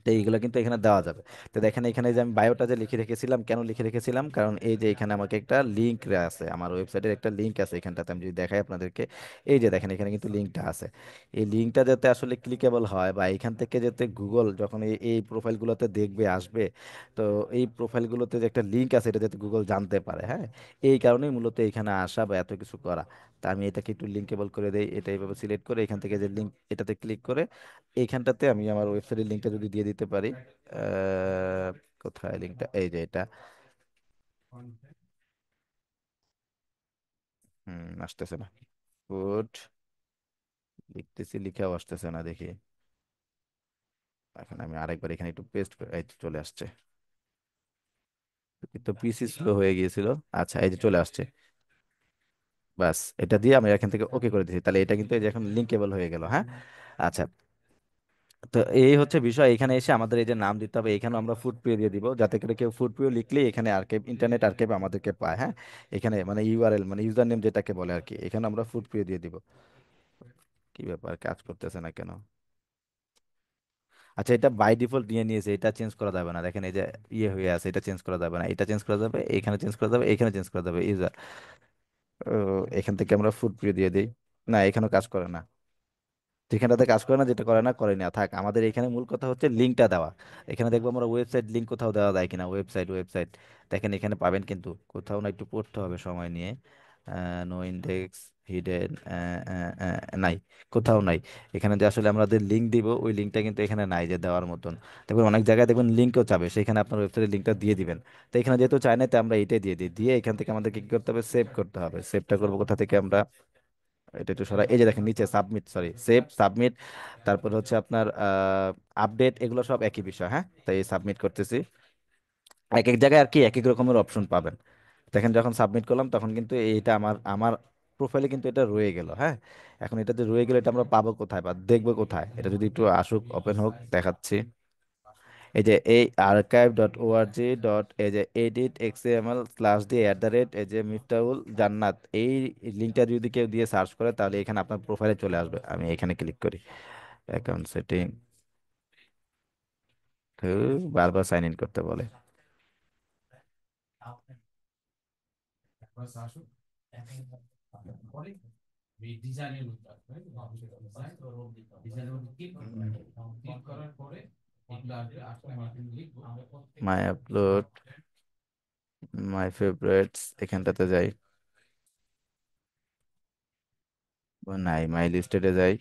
তো এইগুলো কিন্তু এখানে দেওয়া যাবে। তো দেখেন এখানে যে আমি বায়োটা যে লিখে রেখেছিলাম, কেন লিখে রেখেছিলাম, কারণ এই যে এখানে আমাকে একটা লিঙ্ক আছে, আমার ওয়েবসাইটের একটা লিঙ্ক আছে এখানটাতে, আমি যদি দেখাই আপনাদেরকে, এই যে দেখেন এখানে কিন্তু লিঙ্কটা আছে। এই লিঙ্কটা যাতে আসলে ক্লিকেবল হয়, বা এখান থেকে যাতে গুগল যখন এই এই প্রোফাইলগুলোতে দেখবে আসবে, তো এই প্রোফাইলগুলোতে যে একটা লিঙ্ক আছে এটা যাতে গুগল জানতে পারে, হ্যাঁ, এই কারণেই মূলত এখানে আসা বা এত কিছু করা। তা আমি এটাকে একটু লিঙ্কেবল করে দেই, এটা এইভাবে সিলেক্ট করে এখান থেকে যে লিঙ্ক, এটাতে ক্লিক করে এইখানটাতে আমি আমার ওয়েবসাইটের লিঙ্কটা যদি দিয়ে দিতে পারি। আহ, কোথায় লিঙ্কটা, এই যে এটা। আসতেছে না, গুড, লিখতেছি লিখাও আসতেছে না দেখি। এখন আমি আরেকবার এখানে একটু পেস্ট করে, এই তো চলে আসছে। তো পিসি স্লো হয়ে গিয়েছিল। আচ্ছা, এই যে চলে আসছে। বাস, এটা দিয়ে আমি এখান থেকে ওকে করে দিচ্ছি, তাহলে এটা কিন্তু এই যে এখন লিঙ্কেবল হয়ে গেল, হ্যাঁ। আচ্ছা, তো এই হচ্ছে বিষয়। এখানে এসে আমাদের এই যে নাম দিতে হবে, এখানে আমরা ফুড প্রিয় দিয়ে দিব, যাতে করে কেউ ফুড প্রিয় লিখলে এখানে আর্কাইভ, ইন্টারনেট আর্কাইভ আমাদেরকে পায়, হ্যাঁ। এখানে মানে ইউআরএল মানে ইউজার নেম যেটাকে বলে আর কি, এখানে আমরা ফুড প্রিয় দিয়ে দিব। কি ব্যাপার, কাজ করতেছে না কেন? আচ্ছা, এটা বাই ডিফল্ট নিয়ে নিয়েছে, এটা চেঞ্জ করা যাবে না, দেখেন এই যে ইয়ে হয়ে আছে, এটা চেঞ্জ করা যাবে না, এটা চেঞ্জ করা যাবে, এখানে চেঞ্জ করা যাবে, এখানে চেঞ্জ করা যাবে ইউজার। এখান থেকে আমরা ফুড প্রিয় দিয়ে দিই। না, এখানেও কাজ করে না। যেখানটাতে কাজ করে না, যেটা করে না করে না থাক, আমাদের এখানে মূল কথা হচ্ছে লিঙ্কটা দেওয়া। এখানে দেখবো আমরা ওয়েবসাইট লিঙ্ক কোথাও দেওয়া যায় কিনা, ওয়েবসাইট ওয়েবসাইট দেখেন এখানে পাবেন, কিন্তু কোথাও না, একটু পড়তে হবে সময় নিয়ে। নো ইন্ডেক্স, হিডেন, নাই, কোথাও নাই। এখানে যে আসলে আমাদের লিঙ্ক দিব, ওই লিঙ্কটা কিন্তু এখানে নাই যে দেওয়ার মতন। দেখবেন অনেক জায়গায় দেখবেন লিঙ্কও চাবে, সেখানে আপনার ওয়েবসাইটের লিঙ্কটা দিয়ে দিবেন। তো এখানে যেহেতু চাই না, তো আমরা এটাই দিয়ে দিই, দিয়ে এখান থেকে আমাদেরকে কি করতে হবে, সেভ করতে হবে। সেভটা করবো কোথা থেকে আমরা, এটা একটু সরাই, এই যে দেখেন নিচে সাবমিট, সরি সেভ সাবমিট, তারপর হচ্ছে আপনার আপডেট, এগুলো সব একই বিষয়, হ্যাঁ। তাই সাবমিট করতেছি। এক এক জায়গায় আর কি এক এক রকমের অপশন পাবেন। দেখেন যখন সাবমিট করলাম তখন কিন্তু এইটা আমার আমার প্রোফাইলে কিন্তু এটা রয়ে গেল, হ্যাঁ। এখন এটা যে রয়ে গেল, এটা আমরা পাবো কোথায় বা দেখবো কোথায়, এটা যদি একটু আসুক, ওপেন হোক, দেখাচ্ছি। এই যে এই archive.org. এই যে এডিট এক্সএমএল স্ল্যাশ দিয়ে @ এই যে মিফতাহুল জান্নাত, এই লিঙ্কটা যদি কেউ দিয়ে সার্চ করে, তাহলে এখানে আপনার প্রোফাইলে চলে আসবে। আমি এখানে ক্লিক করি, অ্যাকাউন্ট সেটিং, বারবার সাইন ইন করতে বলে। মাই আপলোড, মাই ফেভারিটস, এখানটাতে যাই, ও নাই, মাই লিস্টেডে যাই,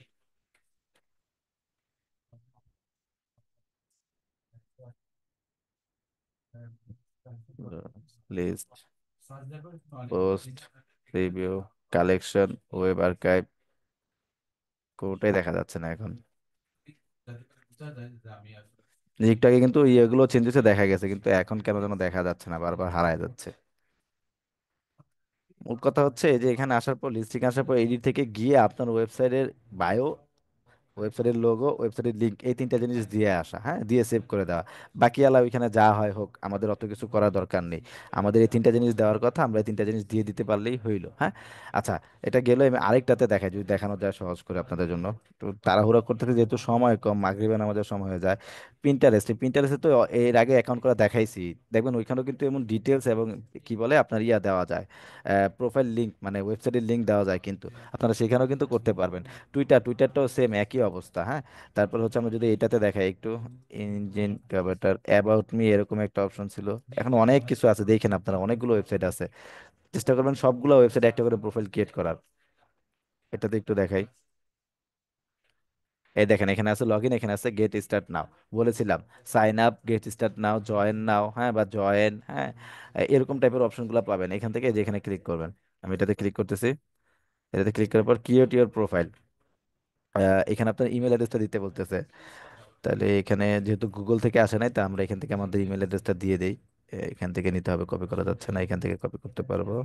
list, post, review, collection, web archive, কোনোটাই দেখা যাচ্ছে না এখন। একটু আগে কিন্তু ইয়েগুলো চেঞ্জ হচ্ছে দেখা গেছে, কিন্তু এখন কেন যেন দেখা যাচ্ছে না, বারবার হারায় যাচ্ছে। মূল কথা হচ্ছে এই যে এখানে আসার পর, লিস্টিং আসার পর, এডিট থেকে গিয়ে আপনার ওয়েবসাইটের বায়ো, ওয়েবসাইটের লোগো, ওয়েবসাইটের লিঙ্ক, এই তিনটা জিনিস দিয়ে আসা, হ্যাঁ, দিয়ে সেভ করে দেওয়া। বাকি আলা ওইখানে যা হয় হোক, আমাদের অত কিছু করার দরকার নেই। আমাদের এই তিনটা জিনিস দেওয়ার কথা, আমরা এই তিনটা জিনিস দিয়ে দিতে পারলেই হইলো, হ্যাঁ। আচ্ছা, এটা গেল, আমি আরেকটাতে দেখাই, যদি দেখানো যায় সহজ করে আপনাদের জন্য। তো তাড়াহুড়া করতে করতে যেহেতু সময় কম, মাগরিবে নামাজের সময় হয়ে যায়। প্রিন্টারেস্টে তো এর আগে অ্যাকাউন্ট করা দেখাইছি। দেখবেন ওইখানেও কিন্তু এমন ডিটেলস এবং কি বলে আপনার ইয়া দেওয়া যায়, প্রোফাইল লিঙ্ক মানে ওয়েবসাইটের লিঙ্ক দেওয়া যায়, কিন্তু আপনারা সেখানেও কিন্তু করতে পারবেন। টুইটারটাও সেম একই অবস্থা, হ্যাঁ। তারপর হচ্ছে আমরা যদি এটাতে দেখাই একটু, ইঞ্জিন কভারটার, অ্যাবাউট মি, এরকম একটা অপশন ছিল। এখন অনেক কিছু আছে, দেখেন আপনারা, অনেকগুলো ওয়েবসাইট আছে। চেষ্টা করবেন সবগুলো ওয়েবসাইট একটা করে প্রোফাইল ক্রিয়েট করার। এটাতে একটু দেখাই, এই দেখেন এখানে আছে লগ ইন, এখানে আছে গেট স্টার্ট নাও, বলেছিলাম sign up, get start now, join now, হ্যাঁ, বা জয়েন, হ্যাঁ, এরকম টাইপের অপশনগুলো পাবেন এখান থেকে, যেখানে ক্লিক করবেন। আমি এটাতে ক্লিক করতেছি। এটাতে ক্লিক করার পর ক্রিয়েট ইউর প্রোফাইল, এখানে আপনার ইমেল অ্যাড্রেসটা দিতে বলতেছে। তাহলে এখানে যেহেতু গুগল থেকে আসে নাই, তা আমরা এখান থেকে আমাদের ইমেল অ্যাড্রেসটা দিয়ে দেই। এখান থেকে নিতে হবে, কপি করা যাচ্ছে না, এখান থেকে কপি করতে পারবো।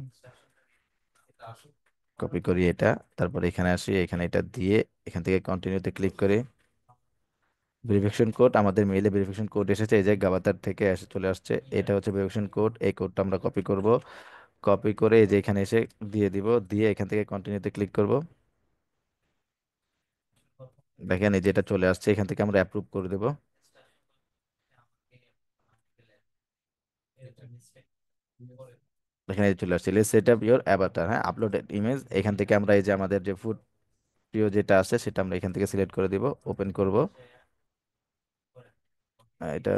কপি করি এটা, তারপর এখানে আসি, এখানে এটা দিয়ে এখান থেকে কন্টিনিউতে ক্লিক করি। ভেরিফিকেশন কোড, আমাদের মেইলে ভেরিফিকেশন কোড এসেছে, এই যে গাবাতার থেকে এসে চলে আসছে, এটা হচ্ছে ভেরিফিকেশন কোড। এই কোডটা আমরা কপি করব, কপি করে এই যে এখানে এসে দিয়ে দিব, দিয়ে এখান থেকে কন্টিনিউতে ক্লিক করব। দেখেন এই যে এটা চলে আসছে, এখান থেকে আমরা অ্যাপ্রুভ করে দেব। এখানে চলে আসছে সেট আপ ইওর অ্যাভাটার, হ্যাঁ, আপলোডেড ইমেজ। এখান থেকে আমরা এই যে আমাদের যে ফুড প্রিয় যেটা আছে সেটা আমরা এখান থেকে সিলেক্ট করে দিব, ওপেন করব। এটা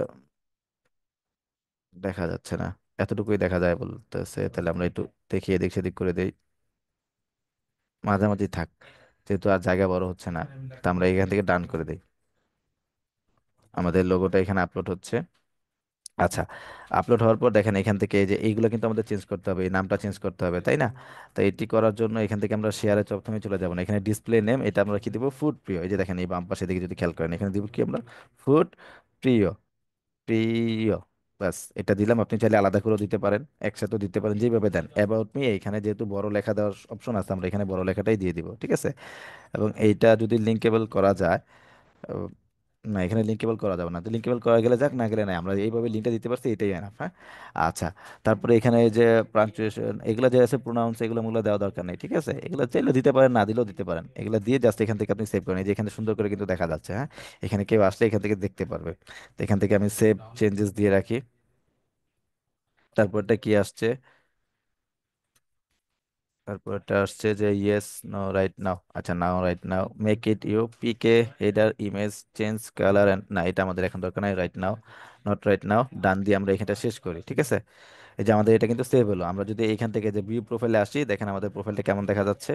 দেখা যাচ্ছে না, এতটুকুই দেখা যায় বলতেছে, তাহলে আমরা একটু দেখিয়ে দিক সেদিক করে দেই, মাঝামাঝি থাক, যেহেতু আর জায়গা বড় হচ্ছে না। তা আমরা এখান থেকে ডান করে দিই, আমাদের লোগোটা এখানে আপলোড হচ্ছে। আচ্ছা, আপলোড হওয়ার পর দেখেন এখান থেকে এই যে এইগুলো কিন্তু আমাদের চেঞ্জ করতে হবে, এই নামটা চেঞ্জ করতে হবে, তাই না? তো এটি করার জন্য এখান থেকে আমরা শেয়ারে প্রথমে চলে যাবো না, এখানে ডিসপ্লে নেম এটা আমরা কি দিব, ফুড প্রিয়। এই যে দেখেন এই বাম পাশে দিকে যদি খেয়াল করেন এখানে দিব কি আমরা, ফুড প্রিয়, প্রিয়। ব্যাস, এটা দিলাম। আপনি চাইলে আলাদা করেও দিতে পারেন, একসাথেও দিতে পারেন, যেভাবে দেন। অ্যাবাউট মি এখানে যেহেতু বড় লেখা দেওয়ার অপশন আছে, আমরা এখানে বড় লেখাটাই দিয়ে দিব, ঠিক আছে? এবং এইটা যদি লিঙ্কেবল করা যায়, আহ, না এখানে লিঙ্কেবল করা যাবে না, তো লিঙ্কেবল করা গেলে যাক, না গেলে নাই, আমরা এইভাবে লিঙ্কটা দিতে পারছি, এটাই এনাফ। হ্যাঁ, আচ্ছা। তারপরে এখানে এই যে পাঞ্চুয়েশন এগুলো যে আছে, প্রোনাউন্স, এগুলো মুগুলো দেওয়া দরকার নেই, ঠিক আছে? এগুলো চাইলে দিতে পারেন, না দিলেও দিতে পারেন, এগুলো দিয়ে জাস্ট এখান থেকে আপনি সেভ করেন। এই যে এখানে সুন্দর করে কিন্তু দেখা যাচ্ছে, হ্যাঁ, এখানে কেউ আসলে এখান থেকে দেখতে পারবে। তো এখান থেকে আমি সেভ চেঞ্জেস দিয়ে রাখি। তারপরটা কি আসছে, তারপরটা আসছে যে ইয়েস নো রাইট নাও। আচ্ছা, now right now make it you pick header image change colour and, না এটা আমাদের এখন দরকার নাই, right now, not right now, ডান দিয়ে আমরা এখানটা শেষ করি, ঠিক আছে? এই যে আমাদের এটা কিন্তু সেভ হলো। আমরা যদি এখান থেকে যে ভিউ প্রোফাইলে আসি, দেখেন আমাদের প্রোফাইলটা কেমন দেখা যাচ্ছে।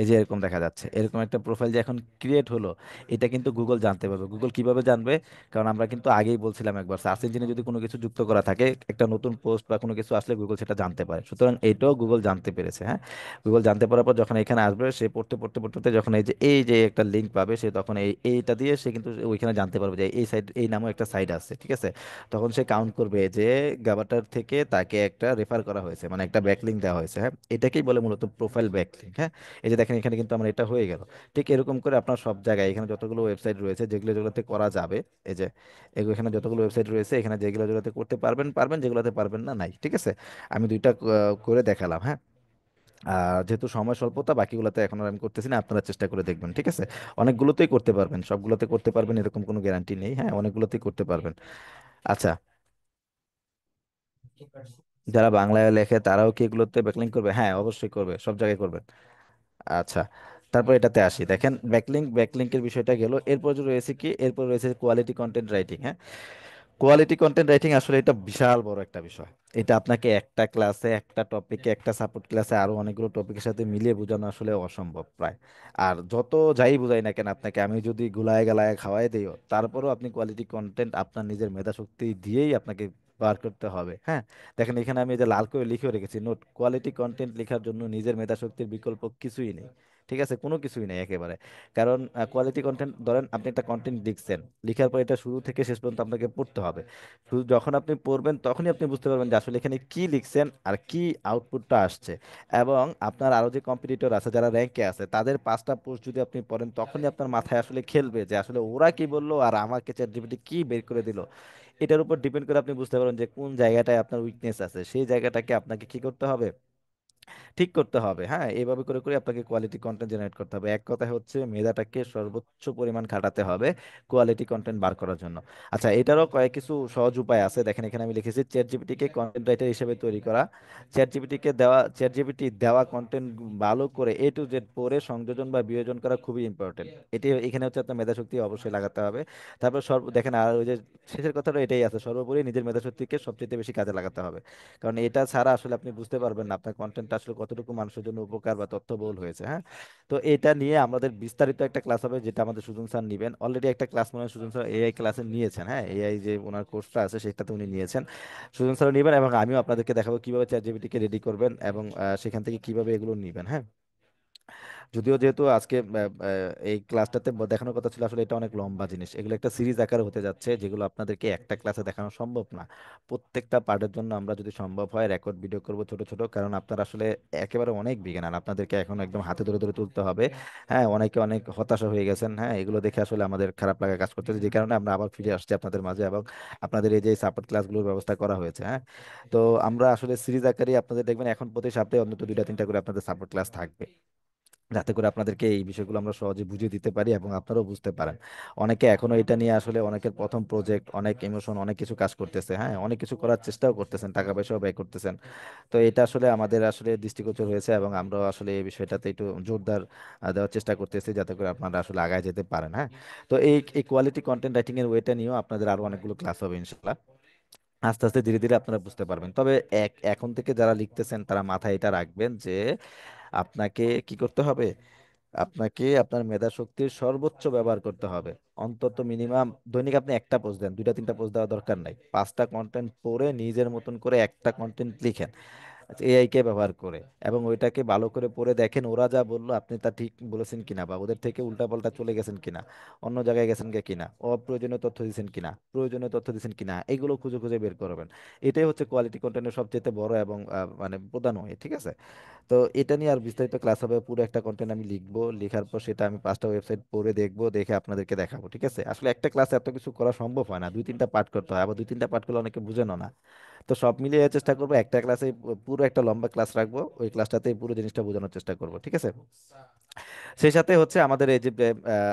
এই যে এরকম দেখা যাচ্ছে, এরকম একটা প্রোফাইল যে এখন ক্রিয়েট হলো, এটা কিন্তু গুগল জানতে পারবে। গুগল কিভাবে জানবে? কারণ আমরা কিন্তু আগেই বলছিলাম একবার, সার্চ ইঞ্জিনে যদি কোনো কিছু যুক্ত করা থাকে, একটা নতুন পোস্ট বা কোনো কিছু আসলে গুগল সেটা জানতে পারে। সুতরাং এইটাও গুগল জানতে পেরেছে, হ্যাঁ। গুগল জানতে পারার পর যখন এখানে আসবে, সে পড়তে পড়তে পড়তে পড়তে যখন এই যে একটা লিঙ্ক পাবে, সে তখন এইটা দিয়ে সে কিন্তু ওইখানে জানতে পারবে যে এই সাইড, এই নামও একটা সাইট আছে, ঠিক আছে? তখন সে কাউন্ট করবে যে গাবাটার থেকে তাকে একটা রেফার করা হয়েছে, মানে একটা ব্যাকলিঙ্ক দেওয়া হয়েছে, হ্যাঁ। এটাকেই বলে মূলত প্রোফাইল ব্যাকলিঙ্ক, হ্যাঁ। এই যে দেখেন এখানে কিন্তু আমার এটা হয়ে গেল। ঠিক এরকম করে আপনার সব জায়গায় এখানে যতগুলো ওয়েবসাইট রয়েছে, যেগুলো যেগুলোতে করা যাবে, এই যে এগুলো এখানে যতগুলো ওয়েবসাইট রয়েছে, এখানে যেগুলো যেগুলোতে করতে পারবেন পারবেন, যেগুলোতে পারবেন না নাই, ঠিক আছে? আমি দুইটা করে দেখালাম, হ্যাঁ। আর যেহেতু সময় স্বল্পতা, বাকিগুলোতে এখন আর আমি করতেছি না, আপনারা চেষ্টা করে দেখবেন, ঠিক আছে? অনেকগুলোতেই করতে পারবেন, সবগুলোতে করতে পারবেন এরকম কোনো গ্যারান্টি নেই, হ্যাঁ, অনেকগুলোতেই করতে পারবেন। আচ্ছা, যারা বাংলায় লেখে তারাও কি এগুলোতে ব্যাকলিং করবে? হ্যাঁ, অবশ্যই করবে, সব জায়গায় করবে। আচ্ছা, তারপর এটাতে আসি, দেখেন ব্যাকলিংকের বিষয়টা গেল। এরপর যে রয়েছে কি, এরপর রয়েছে কোয়ালিটি কন্টেন্ট রাইটিং, হ্যাঁ। কোয়ালিটি কন্টেন্ট রাইটিং আসলে এটা বিশাল বড় একটা বিষয়। এটা আপনাকে একটা ক্লাসে, একটা টপিকে, একটা সাপোর্ট ক্লাসে আরো অনেকগুলো টপিকের সাথে মিলিয়ে বোঝানো আসলে অসম্ভব প্রায়। আর যত যাই বুঝাই না কেন আপনাকে, আমি যদি গুলায় গালায় খাওয়াই দিও, তারপরেও আপনি কোয়ালিটি কন্টেন্ট আপনার নিজের মেধা শক্তি দিয়েই আপনাকে বার করতে হবে, হ্যাঁ। দেখেন এখানে আমি এই যে লাল করে লিখেও রেখেছি, নোট, কোয়ালিটি কন্টেন্ট লেখার জন্য নিজের মেধা শক্তির বিকল্প কিছুই নেই, ঠিক আছে? কোনো কিছুই নেই একেবারে। কারণ কোয়ালিটি কন্টেন্ট, ধরেন আপনি একটা কন্টেন্ট লিখছেন, লিখার পর এটা শুরু থেকে শেষ পর্যন্ত আপনাকে পড়তে হবে। শুধু যখন আপনি পড়বেন তখনই আপনি বুঝতে পারবেন যে আসলে এখানে কি লিখছেন আর কি আউটপুটটা আসছে। এবং আপনার আরো যে কম্পিটিটর আছে, যারা র্যাঙ্কে আছে, তাদের 5টা পোস্ট যদি আপনি পড়েন, তখনই আপনার মাথায় আসলে খেলবে যে আসলে ওরা কি বললো আর আমাকে চ্যাট জিপিটি কি বের করে দিল। এটার উপর ডিপেন্ড করে আপনি বুঝতে পারবেন যে কোন জায়গাটায় আপনার উইকনেস আছে, সেই জায়গাটাকে আপনাকে কি করতে হবে, ঠিক করতে হবে, হ্যাঁ। এইভাবে করে করে আপনাকে কোয়ালিটি কন্টেন্ট জেনারেট করতে হবে। এক কথায় হচ্ছে মেধাটাকে সর্বোচ্চ পরিমাণ খাটাতে হবে কোয়ালিটি কন্টেন্ট বার করার জন্য। আচ্ছা, এটারও কয়েক কিছু সহজ উপায় আছে। দেখেন এখানে আমি লিখেছি চ্যাট জিপিটিকে কন্টেন্ট রাইটার হিসেবে তৈরি করা। চ্যাট জিপিটি দেওয়া কন্টেন্ট ভালো করে A to Z পড়ে সংযোজন বা বিয়োজন করা খুবই ইম্পর্টেন্ট। এটি এখানে হচ্ছে আপনার মেধাশক্তি অবশ্যই লাগাতে হবে। তারপর দেখেন আর ওই যে শেষের কথাটা এটাই আছে, সর্বোপরি নিজের মেধাশক্তিকে সবচেয়ে বেশি কাজে লাগাতে হবে। কারণ এটা ছাড়া আসলে আপনি বুঝতে পারবেন না আপনার কন্টেন্টটা আসলে কতটুকু মানুষের জন্য উপকার বা তথ্যবহুল হয়েছে, হ্যাঁ। তো এটা নিয়ে আমাদের বিস্তারিত একটা ক্লাস হবে, যেটা আমাদের সুজন স্যার নিবেন। অলরেডি একটা ক্লাস মনে হয় সুজন স্যার এআই ক্লাসে নিয়েছেন, হ্যাঁ, এআই যে ওনার কোর্সটা আছে সেটাতে উনি নিয়েছেন। সুজন স্যার নিবেন এবং আমিও আপনাদেরকে দেখাবো কিভাবে চ্যাট জিপিটিকে রেডি করবেন এবং সেখান থেকে কিভাবে এগুলো নিবেন, হ্যাঁ। যদিও যেহেতু আজকে এই ক্লাসটাতে দেখানোর কথা ছিল, আসলে এটা অনেক লম্বা জিনিস, এগুলো একটা সিরিজ আকারে হতে যাচ্ছে, যেগুলো আপনাদেরকে একটা ক্লাসে দেখানো সম্ভব না। প্রত্যেকটা পার্টের জন্য আমরা যদি সম্ভব হয় রেকর্ড ভিডিও করব ছোট ছোট, কারণ আপনারা আসলে একেবারে অনেক বিজ্ঞান, আপনাদেরকে এখন একদম হাতে ধরে ধরে তুলতে হবে, হ্যাঁ। অনেকে অনেক হতাশা হয়ে গেছেন, হ্যাঁ, এগুলো দেখে আসলে আমাদের খারাপ লাগা কাজ করতেছে, যে কারণে আমরা আবার ফিরে আসছি আপনাদের মাঝে এবং আপনাদের এই যে সাপোর্ট ক্লাসগুলোর ব্যবস্থা করা হয়েছে, হ্যাঁ। তো আমরা আসলে সিরিজ আকারে আপনাদের দেখবেন এখন প্রতি সপ্তাহে অন্তত 2টা 3টা করে আপনাদের সাপোর্ট ক্লাস থাকবে। যাতে করে আপনাদেরকে এই বিষয়গুলো আমরা সহজে বুঝিয়ে দিতে পারি এবং আপনারাও বুঝতে পারেন। অনেকে এখনো এটা নিয়ে আসলে অনেকের প্রথম প্রজেক্ট, অনেক ইমোশন, অনেক কিছু কাজ করতেছে, হ্যাঁ, অনেক কিছু করার চেষ্টাও করতেছেন, টাকা পয়সাও ব্যয় করতেছেন। তো এটা আসলে আমাদের আসলে দৃষ্টিগোচর হয়েছে এবং আমরা আসলে এই বিষয়টাতে একটু জোরদার দেওয়ার চেষ্টা করতেছি যাতে করে আপনারা আসলে আগায় যেতে পারেন। হ্যাঁ, তো এই কোয়ালিটি কন্টেন্ট রাইটিং এর ওয়েটা নিয়েও আপনাদের আরো অনেকগুলো ক্লাস হবে ইনশাল্লাহ। আস্তে আস্তে ধীরে ধীরে আপনারা বুঝতে পারবেন। তবে এখন থেকে যারা লিখতেছেন তারা মাথায় এটা রাখবেন যে আপনাকে কি করতে হবে, আপনাকে আপনার মেধা শক্তির সর্বোচ্চ ব্যবহার করতে হবে। অন্তত মিনিমাম দৈনিক আপনি একটা পোস্ট দেন, দুইটা তিনটা পোস্ট দেওয়ার দরকার নাই, 5টা কন্টেন্ট পড়ে নিজের মতন করে একটা কন্টেন্ট লিখেন এআই কে ব্যবহার করে, এবং ওইটাকে ভালো করে পড়ে দেখেন ওরা যা বললো আপনি তা ঠিক বলেছেন কিনা, বা ওদের থেকে উল্টাপাল্টা চলে গেছেন কিনা, অন্য জায়গায় গেছেন কিনা, অপ্রয়োজনীয় তথ্য দিয়েছেন কিনা, প্রয়োজনীয় তথ্য দিয়েছেন কিনা, এগুলো খুঁজে খুঁজে বের করবেন। এটাই হচ্ছে কোয়ালিটি কন্টেন্টের সবচেয়ে বড় এবং মানে প্রধান ওয়ে, ঠিক আছে? তো এটা নিয়ে আর বিস্তারিত ক্লাস হবে, পুরো একটা কন্টেন্ট আমি লিখবো, লেখার পর সেটা আমি 5টা ওয়েবসাইট পড়ে দেখবো, দেখে আপনাদেরকে দেখাবো, ঠিক আছে? আসলে একটা ক্লাসে এত কিছু করা সম্ভব হয় না, দুই তিনটা পার্ট করতে হয়, আবার দুই তিনটা পার্ট করলে অনেকে বুঝেনও না। তো সব মিলিয়ে চেষ্টা করবো একটা ক্লাসে, পুরো একটা লম্বা ক্লাস রাখবো, ওই ক্লাসটাতে পুরো জিনিসটা বোঝানোর চেষ্টা করবো, ঠিক আছে? সেই সাথে হচ্ছে আমাদের এই যে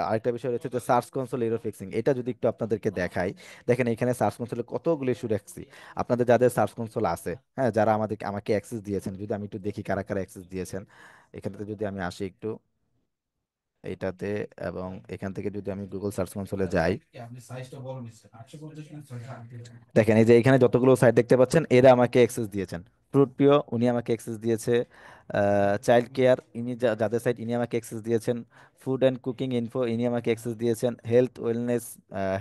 আরেকটা বিষয় রয়েছে যে সার্চ কনসোল এরর ফিক্সিং, এটা যদি একটু আপনাদেরকে দেখাই। দেখেন এখানে সার্চ কনসোলে কতগুলো ইস্যু রাখছি। আপনাদের যাদের সার্চ কনসোল আছে, হ্যাঁ, যারা আমাকে অ্যাক্সেস দিয়েছেন, যদি আমি একটু দেখি কারা কারা অ্যাক্সেস দিয়েছেন, এখানটাতে যদি আমি আসি একটু এইটাতে, এবং এখান থেকে যদি আমি গুগল সার্চ কনসোলে যাই, দেখেন এই যে এখানে যতগুলো সাইট দেখতে পাচ্ছেন এরা আমাকে অ্যাক্সেস দিয়েছেন। ফ্রুট প্রিয় উনি আমাকে অ্যাক্সেস দিয়েছে, চাইল্ড কেয়ার ইনি যাদের সাইট ইনি আমাকে অ্যাক্সেস দিয়েছেন, ফুড অ্যান্ড কুকিং ইনফো ইনি আমাকে অ্যাক্সেস দিয়েছেন, health wellness,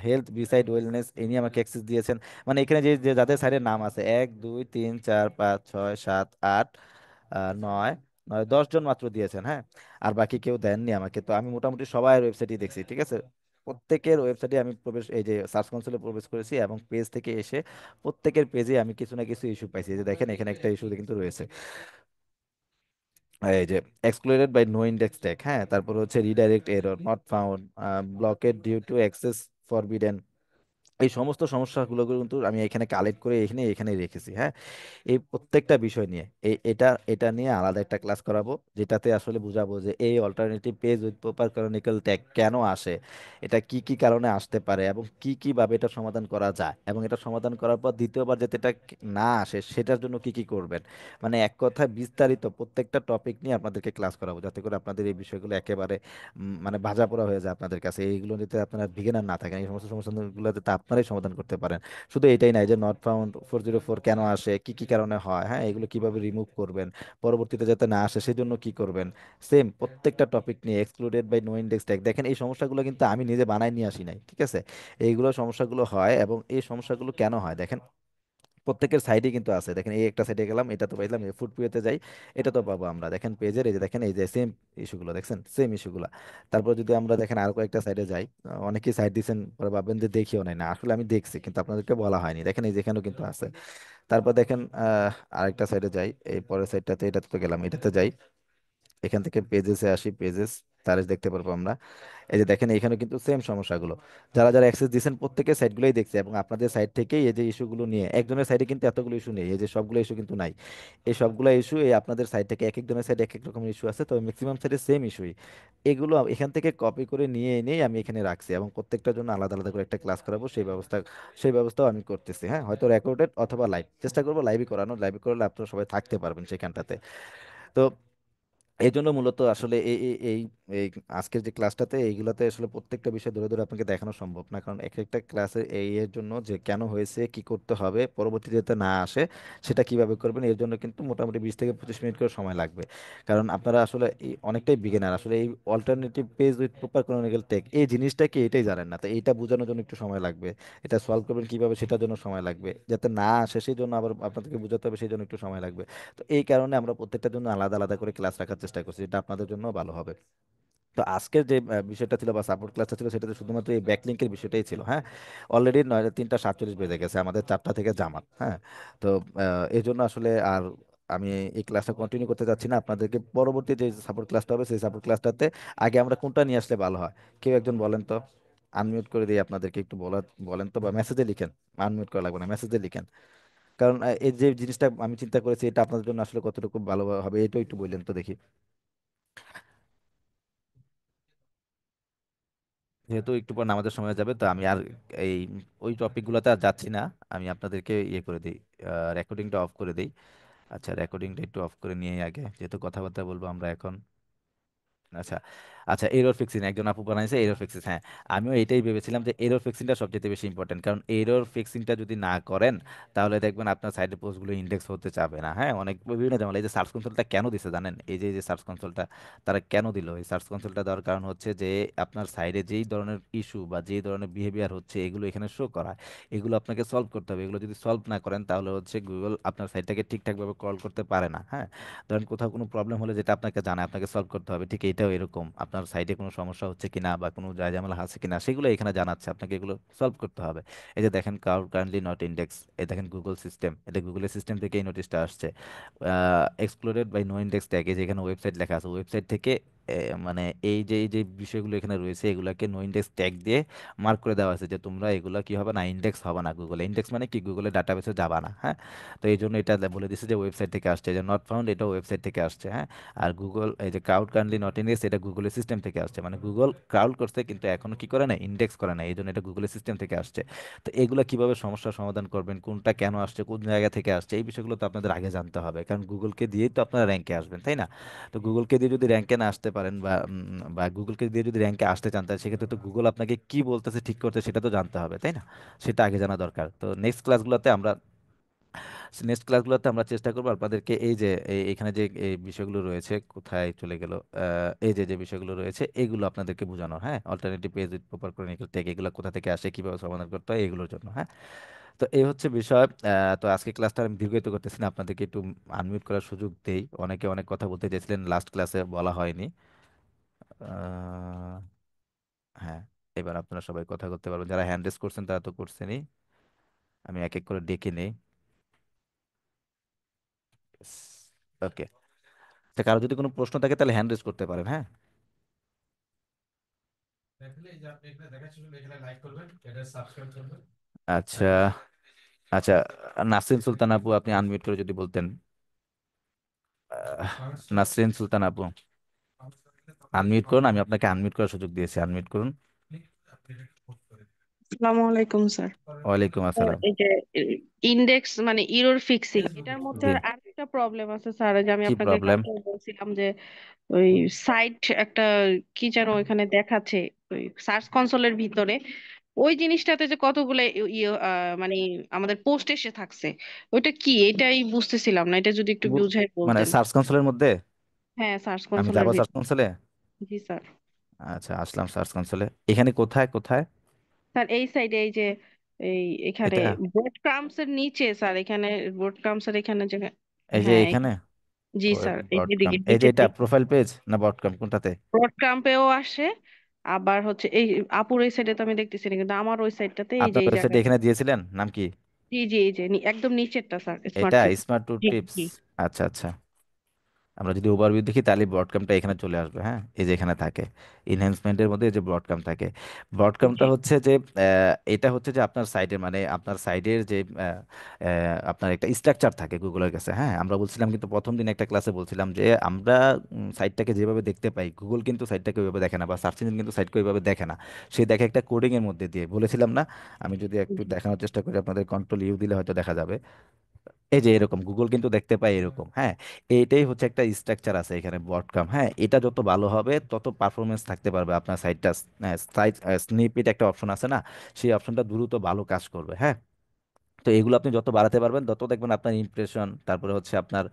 health beside wellness ইনি আমাকে অ্যাক্সেস দিয়েছেন। মানে এখানে যে যে যাদের সাইটের নাম আছে 1 2 3 4 5 6 7 8 9 10 জন মাত্র দিয়েছেন, হ্যাঁ, আর বাকি কেউ দেননি আমাকে। তো আমি মোটামুটি সবার ওয়েবসাইটই দেখছি, ঠিক আছে? প্রত্যেকের ওয়েবসাইটে আমি প্রবেশ, এই যে সার্চ কনসোলে প্রবেশ করেছি এবং পেজ থেকে এসে প্রত্যেকের পেজে আমি কিছু না কিছু ইস্যু পাইছি। এই যে দেখেন এখানে একটা ইস্যু কিন্তু রয়েছে, এই যে excluded by no index tag, হ্যাঁ, তারপর হচ্ছে redirect error, not found, blocked due to access forbidden. এই সমস্ত সমস্যাগুলো কিন্তু আমি এখানে কালেক্ট করে এখানে এখানে রেখেছি, হ্যাঁ। এই প্রত্যেকটা বিষয় নিয়ে এটা এটা নিয়ে আলাদা একটা ক্লাস করাবো, যেটাতে আসলে বুঝাবো যে এই alternative page with proper canonical tag কেন আসে, এটা কি কি কারণে আসতে পারে, এবং কি কি ভাবে এটা সমাধান করা যায়, এবং এটা সমাধান করার পর দ্বিতীয়বার যাতে এটা না আসে সেটার জন্য কি কি করবেন। মানে এক কথায় বিস্তারিত প্রত্যেকটা টপিক নিয়ে আপনাদেরকে ক্লাস করাবো, যাতে করে আপনাদের এই বিষয়গুলো একেবারে মানে ভাজাপোড়া হয়ে যায় আপনাদের কাছে, এইগুলো যাতে আপনারা বিগিনার না থাকেন, এই সমস্ত সমস্যাগুলো যাতে আপনারাই সমাধান করতে পারেন। শুধু এটাই নাই যে নট ফাউন্ড 404 কেন আসে, কি কি কারণে হয়, হ্যাঁ, এগুলো কিভাবে রিমুভ করবেন, পরবর্তীতে যাতে না আসে সেজন্য কি করবেন। সেম প্রত্যেকটা টপিক নিয়ে excluded by no index tag, দেখেন এই সমস্যাগুলো কিন্তু আমি নিজে বানাই নিয়ে আসি নাই, ঠিক আছে? এইগুলো সমস্যাগুলো হয়, এবং এই সমস্যাগুলো কেন হয় দেখেন প্রত্যেকের সাইডে কিন্তু আছে। দেখেন এই একটা সাইডে গেলাম, এটা তো পাইলাম, ফুড পেতে যাই, এটা তো পাবো আমরা। দেখেন পেজের এই যে দেখেন এই যে সেম ইস্যুগুলো দেখছেন, সেম ইস্যুগুলো। তারপর যদি আমরা দেখেন আর কয়েকটা সাইডে যাই, অনেকেই সাইড দিচ্ছেন পরে ভাববেন যে দেখিও নাই, না আসলে আমি দেখছি কিন্তু আপনাদেরকে বলা হয়নি, দেখেন এই যেখানেও কিন্তু আছে। তারপর দেখেন আরেকটা সাইডে যাই, এই পরের সাইডটাতে, এটাতে তো গেলাম, এটাতে যাই, এখান থেকে পেজেসে আসি, পেজেস তার দেখতে পারবো আমরা। এই যে দেখেন এখানে কিন্তু সেম সমস্যাগুলো, যারা যারা অ্যাক্সেস দিয়েছেন প্রত্যেকের সাইটগুলোই দেখছে, এবং আপনাদের সাইট থেকেই এই যে ইস্যুগুলো নিয়ে, একজনের সাইডে কিন্তু এতগুলো ইস্যু নেই, এই যে সবগুলো ইস্যু কিন্তু নাই, এই সবগুলো ইস্যু এই আপনাদের সাইট থেকে, এক একজনের সাইডে এক এক রকমের ইস্যু আছে, তবে ম্যাক্সিমাম সাইডে সেম ইস্যুই। এগুলো এখান থেকে কপি করে নিয়ে এনেই আমি এখানে রাখছি, এবং প্রত্যেকটার জন্য আলাদা আলাদা করে একটা ক্লাস করাবো, সেই ব্যবস্থাও আমি করতেছি, হ্যাঁ, হয়তো রেকর্ডেড অথবা লাইভ, চেষ্টা করবো লাইভই করানো, লাইভ করলে আপনারা সবাই থাকতে পারবেন সেখানটাতে। তো এই জন্য মূলত আসলে এই আজকের যে ক্লাসটাতে এইগুলাতে আসলে প্রত্যেকটা বিষয় ধরে ধরে আপনাকে দেখানো সম্ভব না, কারণ এক একটা ক্লাসে এই এর জন্য যে কেন হয়েছে, কি করতে হবে, পরবর্তীতে যাতে না আসে সেটা কিভাবে করবেন, এর জন্য কিন্তু মোটামুটি 20 থেকে 25 মিনিট করে সময় লাগবে। কারণ আপনারা আসলে অনেকটাই বিগিনার, আসলে এই alternative page with proper canonical tag এই জিনিসটা কি এটাই জানেন না, তো এইটা বোঝানোর জন্য একটু সময় লাগবে, এটা সলভ করবেন কিভাবে সেটার জন্য সময় লাগবে, যাতে না আসে সেই জন্য আবার আপনাদেরকে বোঝাতে হবে, সেই জন্য একটু সময় লাগবে। তো এই কারণে আমরা প্রত্যেকটার জন্য আলাদা আলাদা করে ক্লাস রাখার চেষ্টা করছি, যেটা আপনাদের জন্য ভালো হবে। তো আজকের যে বিষয়টা ছিল বা সাপোর্ট ক্লাসটা ছিল, সেটাতে শুধুমাত্র এই ব্যাকলিংকের বিষয়টাই ছিল, হ্যাঁ। অলরেডি 3টা 47 বেজে গেছে, আমাদের 4টা থেকে জামাত, হ্যাঁ। তো এই জন্য আসলে আর আমি এই ক্লাসটা কন্টিনিউ করতে চাচ্ছি না, আপনাদেরকে পরবর্তী যে সাপোর্ট ক্লাসটা হবে সেই সাপোর্ট ক্লাসটাতে আগে আমরা কোনটা নিয়ে আসলে ভালো হয়, কেউ একজন বলেন তো। আনমিউট করে দিই আপনাদেরকে, একটু বলেন তো, বা মেসেজে লিখেন, আনমিউট করা লাগবে না, মেসেজে লিখেন। কারণ এই যে জিনিসটা আমি চিন্তা করেছি এটা আপনাদের জন্য আসলে কতটুকু ভালো হবে এটাও একটু বললেন তো দেখি। যেহেতু একটু পর নামাজের সময় যাবে, তো আমি আর এই ওই টপিকগুলোতে আর যাচ্ছি না। আমি আপনাদেরকে ইয়ে করে দিই, রেকর্ডিংটা অফ করে দিই। আচ্ছা, রেকর্ডিংটা একটু অফ করে নিয়ে আগে, যেহেতু কথাবার্তা বলবো আমরা এখন। আচ্ছা, আচ্ছা, এরর ফিক্সিং একজন আপু বানাইছে, এরর ফিক্সিং, হ্যাঁ। আমিও এটাই ভেবেছিলাম যে এরর ফিক্সিংটা সবচেয়ে বেশি ইম্পর্টেন্ট, কারণ এরর ফিক্সিংটা যদি না করেন তাহলে দেখবেন আপনার সাইডের পোস্টগুলো ইন্ডেক্স হতে চাবে না। হ্যাঁ, অনেক বিভিন্ন ঝামেলা। এই যে সার্চ কনসোলটা কেন দিছে জানেন? এই যে সার্চ কনসোলটা তারা কেন দিল? এই সার্চ কনসোলটা দেওয়ার কারণ হচ্ছে যে আপনার সাইডে যেই ধরনের ইস্যু বা যেই ধরনের বিহেভিয়ার হচ্ছে এগুলো এখানে শো করা, এগুলো আপনাকে সলভ করতে হবে। এগুলো যদি সলভ না করেন তাহলে হচ্ছে গুগল আপনার সাইটটাকে ঠিকঠাকভাবে ক্রল করতে পারে না। হ্যাঁ, ধরেন কোথাও কোনো প্রবলেম হলে যেটা আপনাকে জানায়, আপনাকে সলভ করতে হবে, ঠিক এটাও এরকম। আপনার সাইটে কোনো সমস্যা হচ্ছে কিনা বা কোনো ঝামেলা আছে কিনা সেগুলো এখানে জানাচ্ছে, আপনাকে এগুলো সলভ করতে হবে। এই যে দেখেন, কারেন্টলি নট ইন্ডেক্স, এই দেখেন গুগল সিস্টেম, এটা গুগলের সিস্টেম থেকে এই নোটিশটা আসছে। Excluded by no index tag, এই যে এখানে ওয়েবসাইট লেখা আছে, ওয়েবসাইট থেকে মানে এই যে বিষয়গুলো এখানে রয়েছে এগুলাকে নো ইন্ডেক্স ট্যাগ দিয়ে মার্ক করে দেওয়া আছে যে তোমরা এগুলা কি হবে না, ইন্ডেক্স হবে না গুগলে। ইন্ডেক্স মানে কি, গুগলের ডাটাবেসে যাবা না। হ্যাঁ, তো এই জন্য এটা বলে দিচ্ছে যে ওয়েবসাইট থেকে আসছে, যে নট ফাউন্ড এটা ওয়েবসাইট থেকে আসছে। হ্যাঁ, আর গুগল এই যে ক্রাউড কাইন্ডলি নট ইন্ডেক্স, এটা গুগলের সিস্টেম থেকে আসছে, মানে গুগল ক্রাউড করছে কিন্তু এখনো কি করে না, ইন্ডেক্স করে না, এই জন্য এটা গুগলের সিস্টেম থেকে আসছে। তো এগুলা কিভাবে সমস্যার সমাধান করবেন, কোনটা কেন আসছে, কোন জায়গা থেকে আসছে, এই বিষয়গুলো তো আপনাদের আগে জানতে হবে, কারণ গুগলকে দিয়েই তো আপনারা র্যাঙ্কে আসবেন, তাই না? তো গুগলকে দিয়ে যদি র্যাঙ্কে না আসতে পারেন বা গুগলকে দিয়ে যদি র্যাঙ্কে আসতে চান, তাহলে সেক্ষেত্রে তো গুগল আপনাকে কি বলতেছে ঠিক করতে সেটা তো জানতে হবে, তাই না? সেটা আগে জানা দরকার। তো নেক্সট ক্লাসগুলোতে আমরা চেষ্টা করবো আপনাদেরকে এই যে এখানে যে এই বিষয়গুলো রয়েছে, কোথায় চলে গেল, এই যে যে বিষয়গুলো রয়েছে এগুলো আপনাদেরকে বোঝানো। হ্যাঁ, alternative page with proper canonical tag, এগুলো কোথা থেকে আসে, কিভাবে সমাধান করতে হয়, এগুলোর জন্য। হ্যাঁ, তো এই হচ্ছে বিষয়। তো আজকে ক্লাসটা আমি দীর্ঘায়িত করতেছি না, আপনাদেরকে একটু আনমিউট করার সুযোগ দেই। অনেকে অনেক কথা বলতে চাইছিলেন, লাস্ট ক্লাসে বলা হয়নি। আহ, হ্যাঁ, এবার আপনারা সবাই কথা বলতে পারবেন, যারা হ্যান্ড রেজ করছেন তারা তো করছেনই। আমি এক এক করে ডেকে নেই। ওকে, তা কারো যদি কোনো প্রশ্ন থাকে তাহলে হ্যান্ড রেজ করতে পারেন। হ্যাঁ, আচ্ছা, আচ্ছা, নাসরিন সুলতান আপু আপনি আনমিউট করে যদি বলতেন। নাসরিন সুলতান আপু আনমিউট করুন, আমি আপনাকে আনমিউট করার সুযোগ দিয়েছি, আনমিউট করুন। আসসালামু আলাইকুম স্যার। ওয়ালাইকুম স্যার, আসসালাম। এই যে ইন্ডেক্স মানে ইরর ফিক্সিং, এটার মধ্যে জি, আর আরেকটা প্রবলেম আছে স্যার, যে আমি কি আপনাকে প্রবলেম? কালকে বলছিলাম যে ওই সাইট একটা কি যেন ওইখানে দেখাচ্ছে, ওই সার্চ কনসোলের ভিতরে ওই জিনিসটাতে যে কতগুলো মানে আমাদের পোস্ট এসে থাকছে, ওইটা কি, এটাই বুঝতেছিলাম না, এটা যদি একটু বুঝাই মানে বলতেন। সার্চ কনসোলের মধ্যে? হ্যাঁ, সার্চ আমি কনসোলের যাবো সার্চ ভিতরে। কনসোলে। জি স্যার। আচ্ছা, আসলাম সার্চ কনসোলে। এখানে কোথায় কোথায়? স্যার এই সাইডে, এই যে এই এখানে এটা, ব্রেড ক্রাম্বস এর নিচে স্যার, এখানে ব্রেড ক্রাম্বস এর এখানে যে, এই যে হ্যাঁ এখানে জি ওয়েব স্যার, এই ডট কম, দিকে এই যে নিচের এটা দিকে প্রোফাইল পেজ না বট কম, কোনটাতে? ব্রড ক্রাম্পেও আসে। আবার হচ্ছে এই আপুর ওই সাইডে তো আমি দেখতেছি না, কিন্তু আমার ওই সাইডটাতে এই যে আপনার এই ওয়েবসাইটে জায়গাটা। এখানে দিয়েছিলেন, নাম কি? জি জি, এই যে একদম নিচেরটা স্যার, স্মার্ট এটা টিপস। স্মার্ট টু জি টিপস। জি। আচ্ছা, আচ্ছা, আমরা যদি ওভারভিউ দেখি তাহলে ব্রডকামটা এখানে চলে আসবে। হ্যাঁ, এই যে এখানে থাকে ইনহ্যান্সমেন্টের মধ্যে এই যে ব্রডকাম থাকে। ব্রডকামটা জি হচ্ছে যে এটা হচ্ছে যে আপনার সাইটের মানে আপনার সাইডের যে আপনার একটা স্ট্রাকচার থাকে গুগলের কাছে। হ্যাঁ, আমরা বলছিলাম কিন্তু প্রথম দিন একটা ক্লাসে বলছিলাম যে আমরা সাইটটাকে যেভাবে দেখতে পাই, গুগল কিন্তু সাইটটাকে ওইভাবে দেখে না, বা সার্চ ইঞ্জিন কিন্তু সাইটকে ওইভাবে দেখে না। সে দেখে একটা কোডিং এর মধ্যে দিয়ে, বলেছিলাম না? আমি যদি একটু জি। দেখানোর চেষ্টা করি, আপনাদের কন্ট্রোল ইউ দিলে হয়তো দেখা যাবে। এই যে এরকম গুগল কিন্তু দেখতে পায় এরকম। হ্যাঁ, এইটাই হচ্ছে একটা স্ট্রাকচার আছে এখানে বটকাম। হ্যাঁ, এটা যত ভালো হবে তত পারফরমেন্স থাকতে পারবে আপনার সাইটটা। সাইট স্নিপেট একটা অপশন আছে না, সেই অপশনটা দ্রুত ভালো কাজ করবে। হ্যাঁ, তো এগুলো আপনি যত বাড়াতে পারবেন তত দেখবেন আপনার ইমপ্রেশন, তারপরে হচ্ছে আপনার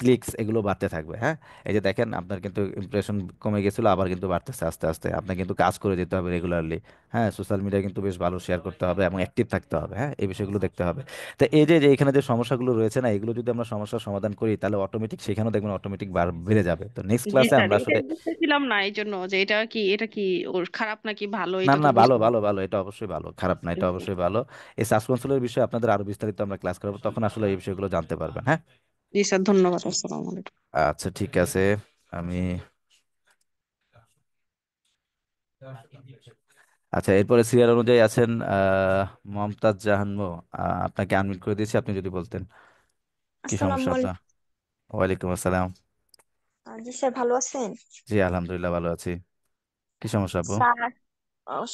ক্লিকস, এগুলো বাড়তে থাকবে। হ্যাঁ, এই যে দেখেন আপনার কিন্তু ইমপ্রেশন কমে গেছিলো, আবার কিন্তু বাড়তেছে আস্তে আস্তে। আপনার কিন্তু কাজ করে যেতে হবে রেগুলারলি। হ্যাঁ, সোশ্যাল মিডিয়া কিন্তু বেশ ভালো শেয়ার করতে হবে এবং অ্যাক্টিভ থাকতে হবে। হ্যাঁ, এই বিষয়গুলো দেখতে হবে। তো এই যে যে এখানে যে সমস্যাগুলো রয়েছে না, এগুলো যদি আমরা সমস্যার সমাধান করি তাহলে অটোমেটিক সেখানেও দেখবেন অটোমেটিক বেড়ে যাবে। তো নেক্সট জি ক্লাসে স্যার, আমরা আসলে, এটাই বুঝতেছিলাম না, এই জন্য যে এটা কি, এটা কি ওর খারাপ নাকি ভালো, না এটা তো না, ভালো বুঝলাম। ভালো ভালো, এটা অবশ্যই ভালো, খারাপ না, এটা অবশ্যই ভালো। এই সার্চ কনসোলের বিষয়ে আপনাদের আরো বিস্তারিত আমরা ক্লাস করবো, তখন আসলে এই বিষয়গুলো জানতে পারবেন। হ্যাঁ, জি স্যার, ধন্যবাদ, আসসালামু আলাইকুম। আচ্ছা, ঠিক আছে। আমি, আচ্ছা, এরপরে সিরিয়াল অনুযায়ী আছেন মমতাজ জাহান মো। আপনাকে আনমিউট করে দিয়েছি, আপনি যদি বলতেন কি আসসালামু সমস্যা আপনার। আলাইকুম। ওয়ালাইকুম আসসালাম। জি স্যার, ভালো আছেন? জি, আলহামদুলিল্লাহ ভালো আছি। কি সমস্যা আপু? স্যার,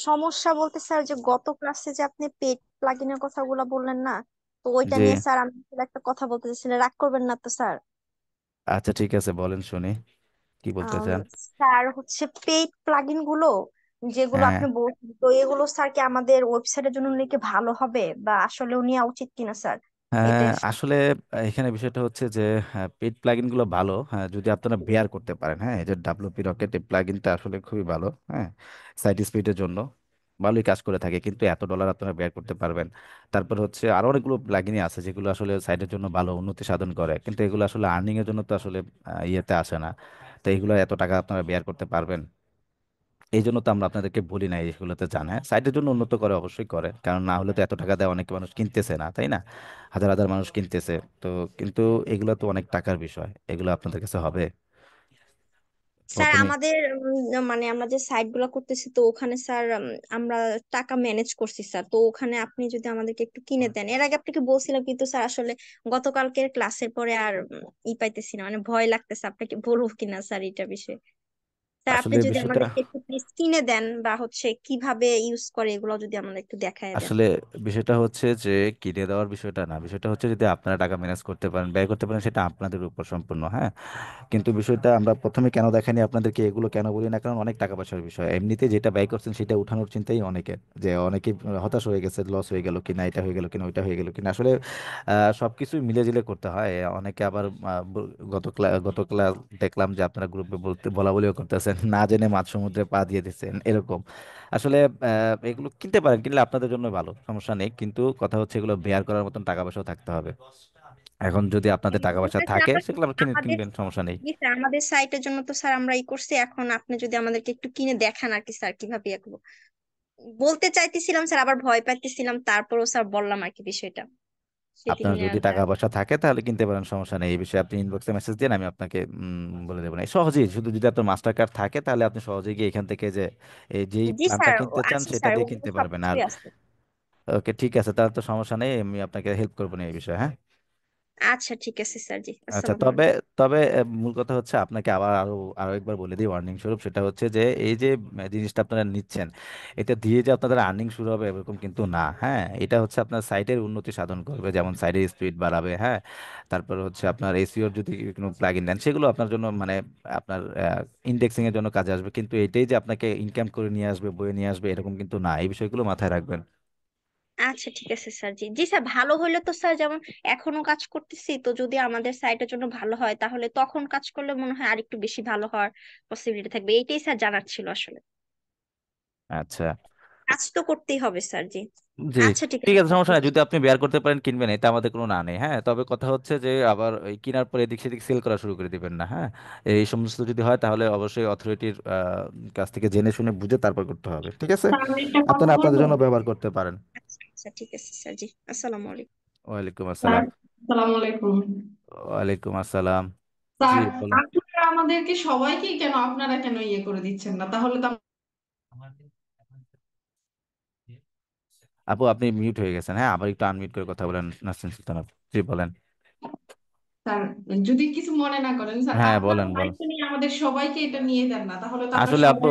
সমস্যা বলতে স্যার, যে গত ক্লাসে যে আপনি পেড প্লাগইনের কথাগুলো বললেন না, তো ওইটা জি। নিয়ে স্যার আমি আসলে একটা কথা বলতে চাইছিলাম, রাগ করবেন না তো স্যার? আচ্ছা ঠিক আছে, বলেন শুনি কি বলতে আম, চান। স্যার হচ্ছে পেইড প্লাগইন গুলো যেগুলো হ্যাঁ আপনি বলছেন, তো এগুলো স্যার কি আমাদের ওয়েবসাইটের জন্য নিলে কি ভালো হবে, বা আসলেও নেওয়া উচিত কিনা স্যার? এটা হ্যাঁ, আসলে এখানে বিষয়টা হচ্ছে যে পেড প্লাগইন গুলো ভালো, হ্যাঁ, যদি আপনারা বেয়ার করতে পারেন। হ্যাঁ, এই যে ডাব্লিউপি রকেট প্লাগইনটা আসলে খুবই ভালো। হ্যাঁ, সাইট স্পিডের জন্য ভালোই কাজ করে থাকে, কিন্তু এত ডলার আপনারা বেয়ার করতে পারবেন। তারপর হচ্ছে আরো অনেকগুলো প্লাগইনই আছে যেগুলো আসলে সাইটের জন্য ভালো উন্নতি সাধন করে, কিন্তু এগুলো আসলে আর্নিং এর জন্য তো আসলে ইয়েতে আসে না। তো এগুলো এত টাকা আপনারা বেয়ার করতে পারবেন? এই জন্য তো আমরা আপনাদেরকে বলি না এগুলোতে যান। হ্যাঁ, সাইটের জন্য উন্নত করে, অবশ্যই করে, কারণ না হলে তো এত টাকা দেওয়া অনেক মানুষ কিনতেছে না, তাই না? হাজার হাজার মানুষ কিনতেছে। তো কিন্তু এগুলো তো অনেক টাকার বিষয়, এগুলো আপনাদের কাছে হবে স্যার প্রথমে। আমাদের মানে আমরা যে সাইট গুলো করতেছি, তো ওখানে স্যার আমরা টাকা ম্যানেজ করছি স্যার, তো ওখানে আপনি যদি আমাদেরকে একটু কিনে দেন। এর আগে আপনাকে বলছিলাম, কিন্তু স্যার আসলে গতকালকের ক্লাসের পরে আর ই পাইতেছি না, মানে ভয় লাগতেছে আপনাকে বলবো কিনা স্যার এটা বিষয়ে। স্যার আপনি আসলে যদি বিষয়টা আমাদেরকে একটু প্লিজ কিনে দেন, বা হচ্ছে কিভাবে ইউজ করে এগুলো যদি আমাদের একটু দেখায় দেন। আসলে বিষয়টা হচ্ছে যে কিনে দেওয়ার বিষয়টা না, বিষয়টা হচ্ছে যদি আপনারা টাকা ম্যানেজ করতে পারেন, ব্যয় করতে পারেন, সেটা আপনাদের উপর সম্পূর্ণ। হ্যাঁ, কিন্তু বিষয়টা আমরা প্রথমে কেন দেখাইনি আপনাদেরকে, এগুলো কেন বলি না, কারণ অনেক টাকা পয়সার বিষয়। এমনিতে যেটা ব্যয় করছেন সেটা উঠানোর চিন্তাই অনেকের, যে অনেকে হতাশ হয়ে গেছে, লস হয়ে গেল কিনা, এটা হয়ে গেল কিনা, ওইটা হয়ে গেল কিনা। আসলে সবকিছুই মিলে জিলে করতে হয়। অনেকে আবার গত ক্লাস দেখলাম যে আপনারা গ্রুপে বলা বলিও করতেছেন, না জেনে মাঝ সমুদ্রে পা দিয়ে দিচ্ছেন এরকম। আসলে এগুলো কিনতে পারেন, কিনলে আপনাদের জন্য ভালো, সমস্যা নেই, কিন্তু কথা হচ্ছে এগুলো বেয়ার করার মতন টাকা পয়সাও থাকতে হবে। এখন যদি আপনাদের টাকা পয়সা আচ্ছা, থাকে সেগুলো আপনি আমাদের কিনবেন, সমস্যা নেই। জি স্যার, আমাদের সাইটের জন্য তো স্যার আমরা ই করছি, এখন আপনি যদি আমাদেরকে একটু কিনে দেখান আর কি স্যার, কিভাবে ইয়ে করবো। বলতে চাইতেছিলাম স্যার, আবার ভয় পাইতেছিলাম, তারপরও স্যার বললাম আর কি বিষয়টা সেদিন আপনার যদি আর টাকা পয়সা থাকে তাহলে কিনতে পারেন, সমস্যা নেই। এই বিষয়ে আপনি ইনবক্সে মেসেজ দিন, আমি আপনাকে বলে দেবো না সহজেই। শুধু যদি আপনার মাস্টার কার্ড থাকে তাহলে আপনি সহজেই গিয়ে এখান থেকে যে এই যেই জি প্ল্যানটা স্যার, কিনতে চান আছে সেটা স্যার, দিয়ে ওগুলো কিনতে পারবেন। আর সবকিছুই আছে। ওকে, ঠিক আছে, তাহলে তো সমস্যা নেই, আমি আপনাকে হেল্প করবো না এই বিষয়ে। হ্যাঁ, আচ্ছা ঠিক আছে স্যার, জি আচ্ছা, আসসালামু তবে আলাইকুম। তবে মূল কথা হচ্ছে আপনাকে আবার আরো আরো একবার বলে দিই ওয়ার্নিং স্বরূপ, সেটা হচ্ছে যে এই যে জিনিসটা আপনারা নিচ্ছেন, এটা দিয়ে যে আপনাদের আর্নিং শুরু হবে এরকম কিন্তু না। হ্যাঁ, এটা হচ্ছে আপনার সাইটের উন্নতি সাধন করবে, যেমন সাইটের স্পিড বাড়াবে। হ্যাঁ, তারপর হচ্ছে আপনার এসইওর যদি কোনো প্লাগইন দেন সেগুলো আপনার জন্য মানে আপনার ইন্ডেক্সিং এর জন্য কাজে আসবে, কিন্তু এটাই যে আপনাকে ইনকাম করে নিয়ে আসবে, বয়ে নিয়ে আসবে এরকম কিন্তু না। এই বিষয়গুলো মাথায় রাখবেন। আচ্ছা ঠিক আছে স্যার, জি জি স্যার, ভালো হলে তো স্যার, যেমন এখনো কাজ করতেছি, তো যদি আমাদের সাইটের জন্য ভালো হয় তাহলে তখন কাজ করলে মনে হয় আরেকটু বেশি ভালো হওয়ার পসিবিলিটি থাকবে। এইটাই স্যার জানার ছিল আসলে। আচ্ছা। কাজ তো করতেই হবে স্যার, জি। জি, আচ্ছা ঠিক ঠিক আছে আছে, স্যার, সমস্যা জি। নাই। যদি আপনি বেয়ার করতে পারেন কিনবেন, এটা আমাদের কোনো না নেই। হ্যাঁ, তবে কথা হচ্ছে যে আবার এই কেনার পরে এদিক সেদিক সেল করা শুরু করে দিবেন না। হ্যাঁ, এই সমস্ত যদি হয় তাহলে অবশ্যই অথরিটির কাছ থেকে জেনে শুনে বুঝে তারপর করতে হবে, ঠিক আছে? স্যার আমি একটা কথা আপনারা আপনাদের বলবো। জন্য ব্যবহার করতে পারেন। আচ্ছা আচ্ছা ঠিক আছে স্যার, জি আসসালামু আলাইকুম। ওয়ালাইকুম স্যার আসসালাম। আসসালামু আলাইকুম। ওয়ালাইকুম আসসালাম। জি স্যার বলেন। আপনারা আমাদেরকে সবাইকে কেন, আপনারা কেন ইয়ে করে দিচ্ছেন না, তাহলে তো আপু আপনি মিউট হয়ে গেছেন, হ্যাঁ, আবার একটু আনমিউট করে কথা বলেন নাসরিন সুলতানা। জি বলেন। স্যার যদি কিছু মনে না করেন, স্যার হ্যাঁ আপনারা বলেন বলেন। দায়িত্ব নিয়ে আমাদের সবাইকে এটা নিয়ে দেন না, তাহলে তো আমরা আসলে আপু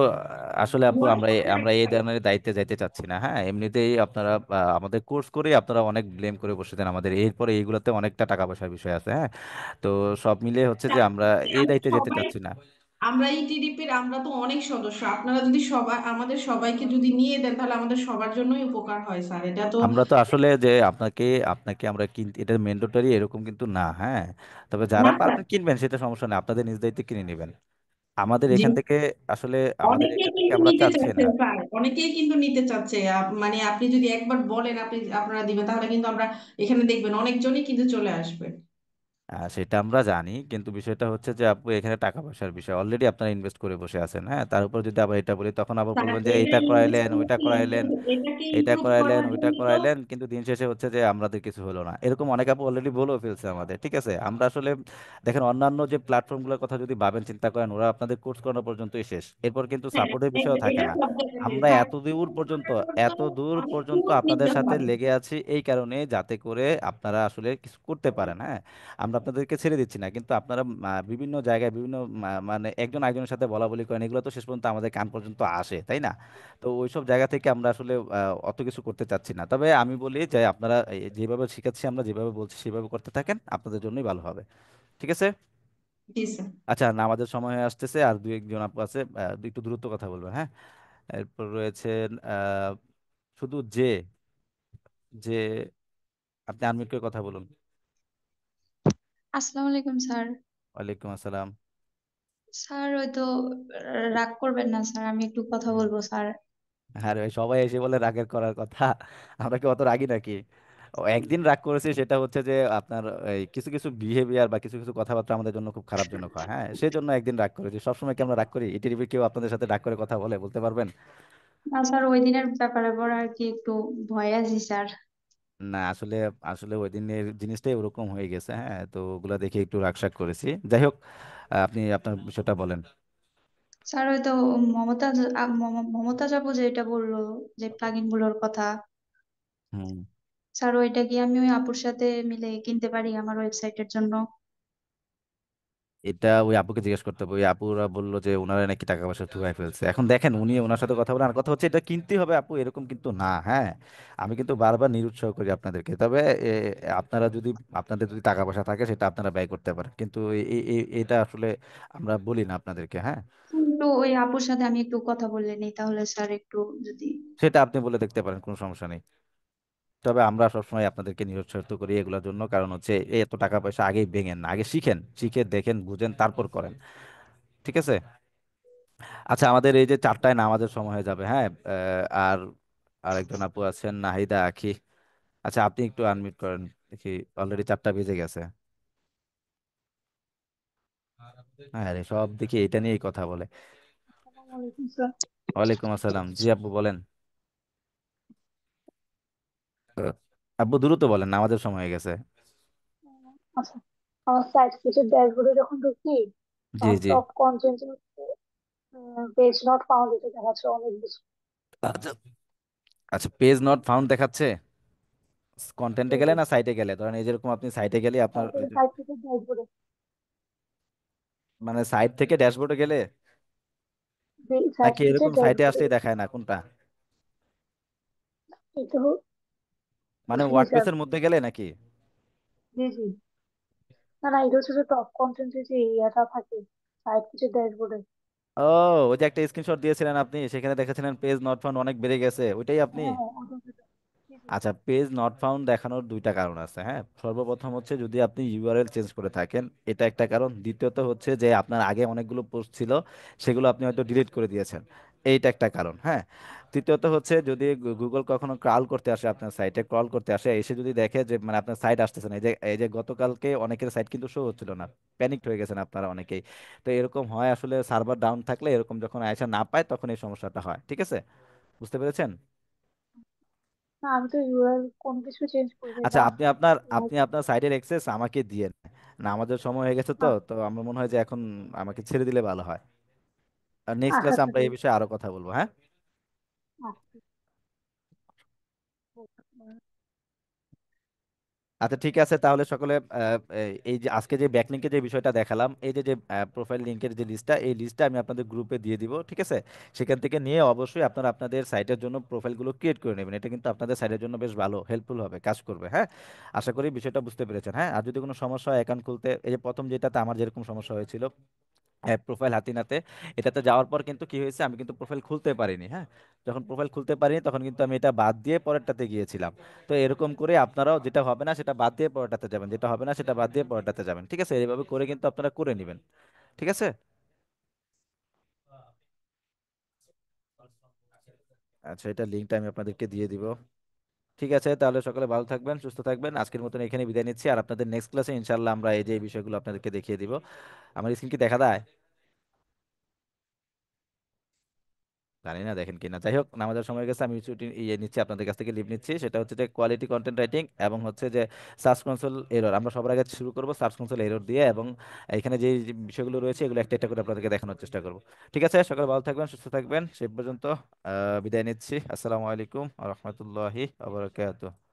সবাই আমরা সবাই আমরা এই ধরনের দায়িত্বে যাইতে চাচ্ছি না। হ্যাঁ, এমনিতেই আপনারা আমাদের কোর্স করে আপনারা অনেক ব্লেম করে বসে দেন আমাদের, এরপরে এইগুলোতে অনেকটা টাকা পয়সার বিষয় আছে। হ্যাঁ, তো সব মিলে হচ্ছে যে আমরা এই আমরা দায়িত্বে যেতে সবাই, চাচ্ছি না। আমরা এই টিডিপির আমরা তো অনেক সদস্য, আপনারা যদি সবাই আমাদের সবাইকে যদি নিয়ে দেন তাহলে আমাদের সবার জন্যই উপকার হয় স্যার, এটা তো। আমরা তো আসলে যে আপনাকে আপনাকে আমরা কিনতে, এটা ম্যান্ডেটরি এরকম কিন্তু না। হ্যাঁ, তবে যারা না স্যার। পারবেন কিনবেন, সেটা সমস্যা নেই, আপনাদের নিজ দায়িত্বে কিনে নেবেন। আমাদের জি, এখান থেকে আসলে আমাদের অনেকেই এখান থেকে কিন্তু আমরা নিতে চাচ্ছি চাচ্ছে না। স্যার, অনেকেই কিন্তু নিতে চাচ্ছে। মানে আপনি যদি একবার বলেন আপনি আপনারা দিবেন, তাহলে কিন্তু আমরা এখানে দেখবেন অনেকজনই কিন্তু চলে আসবে। সেটা আমরা জানি, কিন্তু বিষয়টা হচ্ছে যে আপু এখানে টাকা পয়সার বিষয়, অলরেডি আপনারা ইনভেস্ট করে বসে আছেন। হ্যাঁ, তার উপর যদি আবার এটা বলি তখন আবার স্যার বলবেন যে এটা এইটা ইনভেস্ট করাইলেন, ওইটা করছি, করাইলেন, এটাকে এইটা ইমপ্রুভ করাইলেন, করার ওইটা জন্যই তো। করাইলেন, কিন্তু দিন শেষে হচ্ছে যে আমাদের কিছু হলো না, এরকম অনেক আপু অলরেডি বলেও ফেলছে আমাদের। ঠিক আছে, আমরা আসলে দেখেন অন্যান্য যে প্ল্যাটফর্মগুলোর কথা যদি ভাবেন, চিন্তা করেন, ওরা আপনাদের কোর্স করানো পর্যন্তই শেষ, এরপর কিন্তু হ্যাঁ, সাপোর্টের বিষয়ও থাকে এটা না। সব জায়গাতে আমরা স্যার, এত দূর পর্যন্ত, এত দূর অনেক পর্যন্ত লোক আপনাদের নিতে সাথে হয়। লেগে আছি এই কারণে, যাতে করে আপনারা আসলে কিছু করতে পারেন। হ্যাঁ, আমরা আমরা আপনাদেরকে ছেড়ে দিচ্ছি না, কিন্তু আপনারা বিভিন্ন জায়গায় বিভিন্ন মানে একজন একজনের সাথে বলা বলি করেন, এগুলো তো শেষ পর্যন্ত আমাদের কান পর্যন্ত আসে, তাই না? তো ওইসব জায়গা থেকে আমরা আসলে অত কিছু করতে চাচ্ছি না। তবে আমি বলি যে আপনারা যেভাবে শিখাচ্ছি, আমরা যেভাবে বলছি সেভাবে করতে থাকেন, আপনাদের জন্যই ভালো হবে। ঠিক আছে? জি স্যার। আচ্ছা, নামাজের সময় হয়ে আসতেছে, আর দুই একজন আপু আছে, একটু দ্রুত কথা বলবেন, হ্যাঁ? এরপর রয়েছেন শুধু যে আপনি আনমিউট করে কথা বলুন। আসসালামু আলাইকুম স্যার। ওয়ালাইকুম আসসালাম। স্যার ওই তো রাগ করবেন না স্যার, আমি একটু কথা বলবো স্যার। আরে ভাই, সবাই এসে বলে রাগের করার কথা, আমরা কি অত রাগি নাকি? ও একদিন রাগ করেছি, সেটা হচ্ছে যে আপনার এই কিছু কিছু বিহেভিয়ার বা কিছু কিছু কথাবার্তা আমাদের জন্য খুব খারাপজনক হয়, হ্যাঁ, সেই জন্য একদিন রাগ করেছি। সবসময় কি আমরা রাগ করি? ইটিভি কেউ আপনাদের সাথে রাগ করে কথা বলে, বলতে পারবেন? না স্যার, ওই দিনের ব্যাপারে পর আর কি একটু ভয় আছি স্যার। না, আসলে আসলে ওই দিনের জিনিসটাই ওরকম হয়ে গেছে, হ্যাঁ, তো ওগুলা দেখে একটু রাগশাগ করেছি। যাই হোক, আপনি আপনার বিষয়টা বলেন। স্যার ওই তো মমতাজ আপু যেটা বললো, যে প্লাগইন গুলোর কথা, হুম। স্যার ওইটা কি আমি ওই আপুর সাথে মিলে কিনতে পারি আমার ওয়েবসাইটের জন্য? এটা ওই আপুকে জিজ্ঞেস করতে হবে। ওই আপুরা বললো যে ওনারা নাকি টাকা পয়সা ঠুকাই ফেলছে। এখন দেখেন, উনি ওনার সাথে কথা বলেন, আর কথা হচ্ছে এটা কিনতেই হবে আপু, এরকম কিন্তু না, হ্যাঁ। আমি কিন্তু বারবার নিরুৎসাহ করি আপনাদেরকে, তবে আপনারা যদি, আপনাদের যদি টাকা পয়সা থাকে সেটা আপনারা ব্যয় করতে পারেন, কিন্তু এটা আসলে আমরা বলি না আপনাদেরকে, হ্যাঁ। একটু ওই আপুর সাথে আমি একটু কথা বলে নিই তাহলে স্যার, একটু যদি। সেটা আপনি বলে দেখতে পারেন, কোনো সমস্যা নেই। তবে আমরা সবসময় আপনাদেরকে নিরুৎসাহিত করি এগুলোর জন্য, কারণ হচ্ছে এই এত টাকা পয়সা আগেই ভেঙেন না, আগে শিখেন, শিখে দেখেন, বুঝেন, তারপর করেন। ঠিক আছে? আচ্ছা, আমাদের এই যে 4টায় নামাজের সময় হয়ে যাবে, হ্যাঁ, আর আরেকজন আপু আছেন নাহিদা আখি। আচ্ছা, আপনি একটু আনমিউট করেন, দেখি। অলরেডি 4টা বেজে গেছে। হ্যাঁ রে, সব দেখি এটা নিয়েই কথা বলে। আসসালামু আলাইকুম স্যার। ওয়ালাইকুম আসসালাম। জি আপু, বলেন। আহ, আব্বু দ্রুত বলেন, নামাজের সময় হয়ে গেছে। আচ্ছা, আমার সাইট কিছু ড্যাশবোর্ডে যখন ঢুকি জি তখন জি। Top content page not found এটা দেখাচ্ছে অনেক বেশি। আচ্ছা আচ্ছা, পেজ নট ফাউন্ড দেখাচ্ছে। কন্টেন্টে জি গেলে জি, না সাইটে গেলে? ধরেন এই যেরকম আপনি সাইটে গেলে আপনার ওই যে, সাইট থেকে ড্যাশবোর্ডে, মানে সাইট থেকে ড্যাশবোর্ডে গেলে, সাইট নাকি থেকে এরকম সাইটে ড্যাশবোর্ডে। আসলেই দেখায় না, কোনটা? একটু মানে জি স্যার, ওয়ার্ডপ্রেসের মধ্যে গেলে নাকি? জি জি, না না, এটা হচ্ছে যে টপ কন্টেন্টে যে ইয়েটা থাকে সাইট কিছু ড্যাশবোর্ডে। ও, ওই যে একটা স্ক্রিনশট দিয়েছিলেন আপনি, সেখানে দেখেছিলেন পেজ নট ফাউন্ড অনেক বেড়ে গেছে, ওইটাই আপনি? হ্যাঁ হ্যাঁ, ওটা ওটা। জি জি, আচ্ছা, পেজ নট ফাউন্ড দেখানোর দুইটা কারণ আছে, হ্যাঁ। সর্বপ্রথম হচ্ছে যদি আপনি ইউআরএল চেঞ্জ করে থাকেন, এটা একটা কারণ। দ্বিতীয়ত হচ্ছে যে আপনার আগে অনেকগুলো পোস্ট ছিল, সেগুলো আপনি হয়তো ডিলিট করে দিয়েছেন, এইটা একটা কারণ, হ্যাঁ। তৃতীয়ত হচ্ছে যদি গুগল কখনো ক্রাল করতে আসে, আপনার সাইটে ক্রল করতে আসে, এসে যদি দেখে যে মানে আপনার সাইট আসতেছে না, এই যে গতকালকে অনেকের সাইট কিন্তু শো হচ্ছিল না, প্যানিকড হয়ে গেছেন আপনারা অনেকেই। তো এরকম হয় আসলে, সার্ভার ডাউন থাকলে এরকম যখন আয়সা না পায় তখন এই সমস্যাটা হয়। ঠিক আছে? বুঝতে পেরেছেন? না আমি তো ইউআরএল কোনো কিছু চেঞ্জ করি নাই আচ্ছা, বা আপনি আপনার সাইডের অ্যাক্সেস আমাকে দিয়েন না, আমাদের সময় হয়ে গেছে, তো আচ্ছা তো আমার মনে হয় যে এখন আমাকে ছেড়ে দিলে ভালো হয়। আর নেক্সট আচ্ছা ক্লাসে আচ্ছা, আমরা এই ঠিক বিষয়ে আরো কথা বলবো, হ্যাঁ। আছে। আচ্ছা ঠিক আছে, তাহলে সকলে এই যে আজকে যে ব্যাকলিংকের যে বিষয়টা দেখালাম, এই যে যে প্রোফাইল লিংকের যে লিস্টটা, এই লিস্টটা আমি আপনাদের গ্রুপে দিয়ে দিব, ঠিক আছে? সেখান থেকে নিয়ে অবশ্যই আপনারা আপনাদের সাইটের জন্য প্রোফাইলগুলো ক্রিয়েট করে নেবেন, এটা কিন্তু আপনাদের সাইটের জন্য বেশ ভালো হেল্পফুল হবে, কাজ করবে, হ্যাঁ। আশা করি বিষয়টা বুঝতে পেরেছেন, হ্যাঁ। আর যদি কোনো সমস্যা হয় অ্যাকাউন্ট খুলতে, এই যে প্রথম যেটাতে আমার যেরকম সমস্যা হয়েছিল, প্রোফাইল হাতিনাতে, এটাতে যাওয়ার পর কিন্তু কি হয়েছে, আমি কিন্তু প্রোফাইল খুলতে পারিনি, হ্যাঁ। যখন প্রোফাইল খুলতে পারিনি তখন কিন্তু আমি এটা বাদ দিয়ে পরেরটাতে গিয়েছিলাম। তো এরকম করে আপনারাও যেটা হবে না সেটা বাদ দিয়ে পরেরটাতে যাবেন, যেটা হবে না সেটা বাদ দিয়ে পরেরটাতে যাবেন, ঠিক আছে? এইভাবে করে কিন্তু আপনারা করে নেবেন। ঠিক আছে? আচ্ছা, এটা লিঙ্কটা আমি আপনাদেরকে দিয়ে দিব। ঠিক আছে, তাহলে সকালে ভালো থাকবেন, সুস্থ থাকবেন, আজকের মতন এখানে বিদায় নিচ্ছি। আর আপনাদের নেক্সট ক্লাসে ইনশাল্লাহ আমরা এই যে এই বিষয়গুলো আপনাদেরকে দেখিয়ে দিব। আমার স্ক্রিন কি দেখা দেয়? জানি না দেখেন কিনা। যাই হোক, নামাজের সময় হয়ে গেছে, আমি ছুটি নিচ্ছি, আপনাদের কাছ থেকে লিভ নিচ্ছি। সেটা হচ্ছে যে কোয়ালিটি কন্টেন্ট রাইটিং, এবং হচ্ছে যে সার্চ কনসোল এরর। আমরা সবার আগে শুরু করব সার্চ কনসোল এরর দিয়ে, এবং এখানে যে যে বিষয়গুলো রয়েছে এগুলো একটা একটা করে আপনাদেরকে দেখানোর চেষ্টা করব। ঠিক আছে, সকালে ভালো থাকবেন, সুস্থ থাকবেন, সে পর্যন্ত বিদায় নিচ্ছি। আসসালামু আলাইকুম ওয়া রাহমাতুল্লাহি ওয়া বারাকাতুহু।